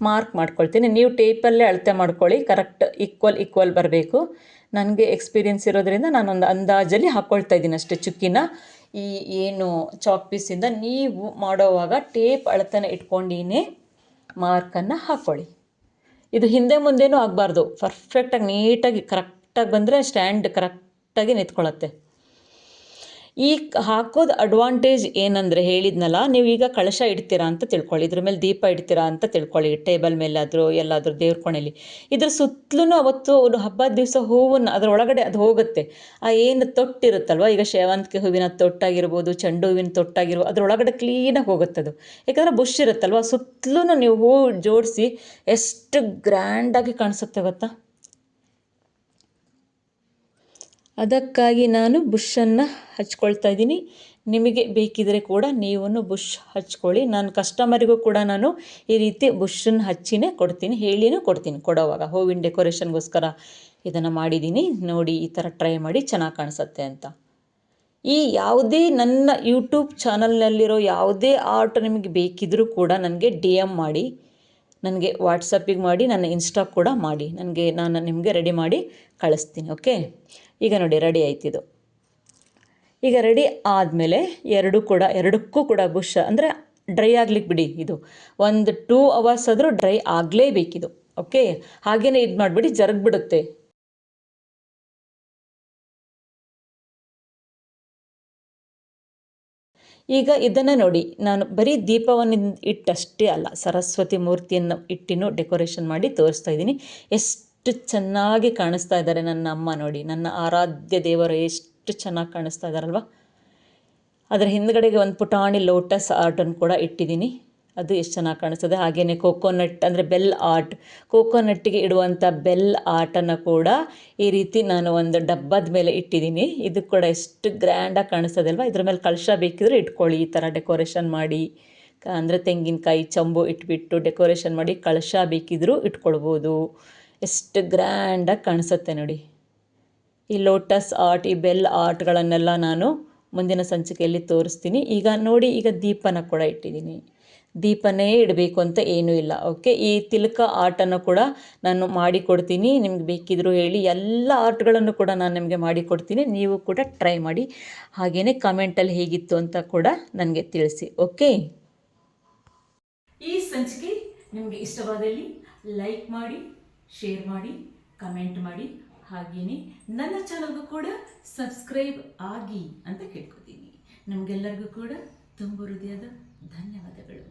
ಮಾರ್ಕ್ ಮಾಡ್ಕೊಳ್ತೀನಿ. ನೀವು ಟೇಪಲ್ಲೇ ಅಳತೆ ಮಾಡ್ಕೊಳ್ಳಿ, ಕರೆಕ್ಟ್ ಈಕ್ವಲ್ ಬರಬೇಕು. ನನಗೆ ಎಕ್ಸ್ಪೀರಿಯೆನ್ಸ್ ಇರೋದ್ರಿಂದ ನಾನೊಂದು ಅಂದಾಜಲ್ಲಿ ಹಾಕ್ಕೊಳ್ತಾ ಇದ್ದೀನಿ ಅಷ್ಟೇ ಚುಕ್ಕಿನ. ಈ ಏನು ಚಾಕ್ ಪೀಸಿಂದ ನೀವು ಮಾಡೋವಾಗ ಟೇಪ್ ಅಳತೆನ ಇಟ್ಕೊಂಡಿನೇ ಮಾರ್ಕನ್ನು ಹಾಕ್ಕೊಳ್ಳಿ. ಇದು ಹಿಂದೆ ಮುಂದೆನೂ ಆಗಬಾರ್ದು, ಪರ್ಫೆಕ್ಟಾಗಿ ನೀಟಾಗಿ ಕರೆಕ್ಟಾಗಿ ಬಂದರೆ ಸ್ಟ್ಯಾಂಡ್ ಕರೆಕ್ಟಾಗಿ ನಿಂತ್ಕೊಳ್ಳುತ್ತೆ. ಈ ಹಾಕೋದು ಅಡ್ವಾಂಟೇಜ್ ಏನಂದರೆ, ಹೇಳಿದ್ನಲ್ಲ, ನೀವು ಈಗ ಕಳಶ ಇಡ್ತೀರಾ ಅಂತ ತಿಳ್ಕೊಳ್ಳಿ, ಇದ್ರ ಮೇಲೆ ದೀಪ ಇಡ್ತೀರಾ ಅಂತ ತಿಳ್ಕೊಳ್ಳಿ, ಟೇಬಲ್ ಮೇಲಾದರೂ ಎಲ್ಲಾದರೂ ದೇವ್ರ ಕೋಣೆಯಲ್ಲಿ. ಇದ್ರ ಸುತ್ತಲೂ ಅವತ್ತು ಹಬ್ಬದ ದಿವಸ ಹೂವನ್ನು ಅದರ ಒಳಗಡೆ ಅದು ಹೋಗುತ್ತೆ. ಆ ಏನು ತೊಟ್ಟಿರುತ್ತಲ್ವ, ಈಗ ಸೇವಂತಿಗೆ ಹೂವಿನ ತೊಟ್ಟಾಗಿರ್ಬೋದು, ಚೆಂಡು ಹೂವಿನ ತೊಟ್ಟಾಗಿರ್ಬೋದು, ಅದರೊಳಗಡೆ ಕ್ಲೀನಾಗಿ ಹೋಗುತ್ತೆ ಅದು. ಯಾಕಂದರೆ ಬುಷ್ ಇರುತ್ತಲ್ವ, ಸುತ್ತಲೂ ನೀವು ಹೂ ಜೋಡಿಸಿ ಎಷ್ಟು ಗ್ರ್ಯಾಂಡಾಗಿ ಕಾಣಿಸುತ್ತೆ ಗೊತ್ತಾ. ಅದಕ್ಕಾಗಿ ನಾನು ಬುಷನ್ನು ಹಚ್ಕೊಳ್ತಾ ಇದ್ದೀನಿ. ನಿಮಗೆ ಬೇಕಿದ್ರೆ ಕೂಡ ನೀವು ಬುಷ್ ಹಚ್ಕೊಳ್ಳಿ. ನಾನು ಕಸ್ಟಮರಿಗೂ ಕೂಡ ನಾನು ಈ ರೀತಿ ಬುಷನ್ನು ಹಚ್ಚಿನೇ ಕೊಡ್ತೀನಿ, ಹೇಳಿನೂ ಕೊಡ್ತೀನಿ ಕೊಡೋವಾಗ. ಹೂವಿನ ಡೆಕೋರೇಷನ್ಗೋಸ್ಕರ ಇದನ್ನು ಮಾಡಿದ್ದೀನಿ ನೋಡಿ, ಈ ಥರ ಟ್ರೈ ಮಾಡಿ, ಚೆನ್ನಾಗಿ ಕಾಣಿಸುತ್ತೆ ಅಂತ. ಈ ಯಾವುದೇ ನನ್ನ ಯೂಟ್ಯೂಬ್ ಚಾನಲ್ನಲ್ಲಿರೋ ಯಾವುದೇ ಆರ್ಟ್ ನಿಮಗೆ ಬೇಕಿದ್ರೂ ಕೂಡ ನನಗೆ DM ಮಾಡಿ, ನನಗೆ ವಾಟ್ಸಪ್ಪಿಗೆ ಮಾಡಿ, ನನ್ನ ಇನ್ಸ್ಟಾ ಕೂಡ ಮಾಡಿ, ನಾನು ನಿಮಗೆ ರೆಡಿ ಮಾಡಿ ಕಳಿಸ್ತೀನಿ. ಓಕೆ, ಈಗ ನೋಡಿ ರೆಡಿ ಆಯ್ತಿದು. ಈಗ ರೆಡಿ ಆದಮೇಲೆ ಎರಡಕ್ಕೂ ಕೂಡ ಬುಷ್ ಅಂದರೆ ಡ್ರೈ ಆಗ್ಲಿಕ್ಕೆ ಬಿಡಿ. ಇದು ಒಂದು 2 hours ಆದರೂ ಡ್ರೈ ಆಗಲೇಬೇಕಿದು. ಓಕೆ, ಹಾಗೇನೇ ಇದು ಮಾಡಿಬಿಡಿ, ಜರುಗ್ಬಿಡುತ್ತೆ. ಈಗ ಇದನ್ನು ನೋಡಿ, ನಾನು ಬರೀ ದೀಪವನ್ನು ಇಟ್ಟಷ್ಟೇ ಅಲ್ಲ, ಸರಸ್ವತಿ ಮೂರ್ತಿಯನ್ನು ಇಟ್ಟಿನೂ ಡೆಕೋರೇಷನ್ ಮಾಡಿ ತೋರಿಸ್ತಾ ಇದ್ದೀನಿ. ಎಷ್ಟು ಚೆನ್ನಾಗಿ ಕಾಣಿಸ್ತಾ ಇದ್ದಾರೆ ನನ್ನ ಅಮ್ಮ ನೋಡಿ, ನನ್ನ ಆರಾಧ್ಯ ದೇವರು ಎಷ್ಟು ಚೆನ್ನಾಗಿ ಕಾಣಿಸ್ತಾ ಇದ್ದಾರಲ್ವ. ಅದರ ಹಿಂದ್ಗಡೆಗೆ ಒಂದು ಪುಟಾಣಿ ಲೋಟಸ್ ಆರ್ಟನ್ನು ಕೂಡ ಇಟ್ಟಿದ್ದೀನಿ, ಅದು ಎಷ್ಟು ಚೆನ್ನಾಗಿ ಕಾಣಿಸ್ತದೆ. ಹಾಗೆಯೇ ಕೋಕೋನಟ್ ಅಂದರೆ ಬೆಲ್ ಆರ್ಟ್, ಕೋಕೋನಟ್ಟಿಗೆ ಇಡುವಂಥ ಬೆಲ್ ಆರ್ಟನ್ನು ಕೂಡ ಈ ರೀತಿ ನಾನು ಒಂದು ಡಬ್ಬದ ಮೇಲೆ ಇಟ್ಟಿದ್ದೀನಿ. ಇದು ಕೂಡ ಎಷ್ಟು ಗ್ರ್ಯಾಂಡಾಗಿ ಕಾಣಿಸ್ತದೆ ಅಲ್ವಾ. ಇದ್ರ ಮೇಲೆ ಕಳಶ ಬೇಕಿದ್ರೆ ಇಟ್ಕೊಳ್ಳಿ, ಈ ಥರ ಡೆಕೋರೇಷನ್ ಮಾಡಿ. ಅಂದರೆ ತೆಂಗಿನಕಾಯಿ ಚಂಬು ಇಟ್ಬಿಟ್ಟು ಡೆಕೋರೇಷನ್ ಮಾಡಿ ಕಳಶ ಬೇಕಿದ್ರೂ ಇಟ್ಕೊಳ್ಬೋದು. ಎಷ್ಟು ಗ್ರ್ಯಾಂಡಾಗಿ ಕಾಣಿಸುತ್ತೆ ನೋಡಿ. ಈ ಲೋಟಸ್ ಆರ್ಟ್, ಈ ಬೆಲ್ ಆರ್ಟ್ಗಳನ್ನೆಲ್ಲ ನಾನು ಮುಂದಿನ ಸಂಚಿಕೆಯಲ್ಲಿ ತೋರಿಸ್ತೀನಿ. ಈಗ ನೋಡಿ, ಈಗ ದೀಪನ ಕೂಡ ಇಟ್ಟಿದ್ದೀನಿ. ದೀಪನೇ ಇಡಬೇಕು ಅಂತ ಏನೂ ಇಲ್ಲ. ಓಕೆ, ಈ ತಿಲಕ ಆರ್ಟನ್ನು ಕೂಡ ನಾನು ಮಾಡಿಕೊಡ್ತೀನಿ, ನಿಮ್ಗೆ ಬೇಕಿದ್ರೂ ಹೇಳಿ. ಎಲ್ಲ ಆರ್ಟ್ಗಳನ್ನು ಕೂಡ ನಾನು ನಿಮಗೆ ಮಾಡಿಕೊಡ್ತೀನಿ, ನೀವು ಕೂಡ ಟ್ರೈ ಮಾಡಿ. ಹಾಗೆಯೇ ಕಮೆಂಟಲ್ಲಿ ಹೇಗಿತ್ತು ಅಂತ ಕೂಡ ನನಗೆ ತಿಳಿಸಿ. ಓಕೆ, ಈ ಸಂಚಿಕೆ ನಿಮಗೆ ಇಷ್ಟವಾದಲ್ಲಿ ಲೈಕ್ ಮಾಡಿ, ಶೇರ್ ಮಾಡಿ, ಕಮೆಂಟ್ ಮಾಡಿ. ಹಾಗೆಯೇ ನನ್ನ ಚಾನಲ್ಗೂ ಕೂಡ ಸಬ್ಸ್ಕ್ರೈಬ್ ಆಗಿ ಅಂತ ಕೇಳ್ಕೊತೀನಿ. ನಮಗೆಲ್ಲರಿಗೂ ಕೂಡ ತುಂಬ ಹೃದಯದ ಧನ್ಯವಾದಗಳು.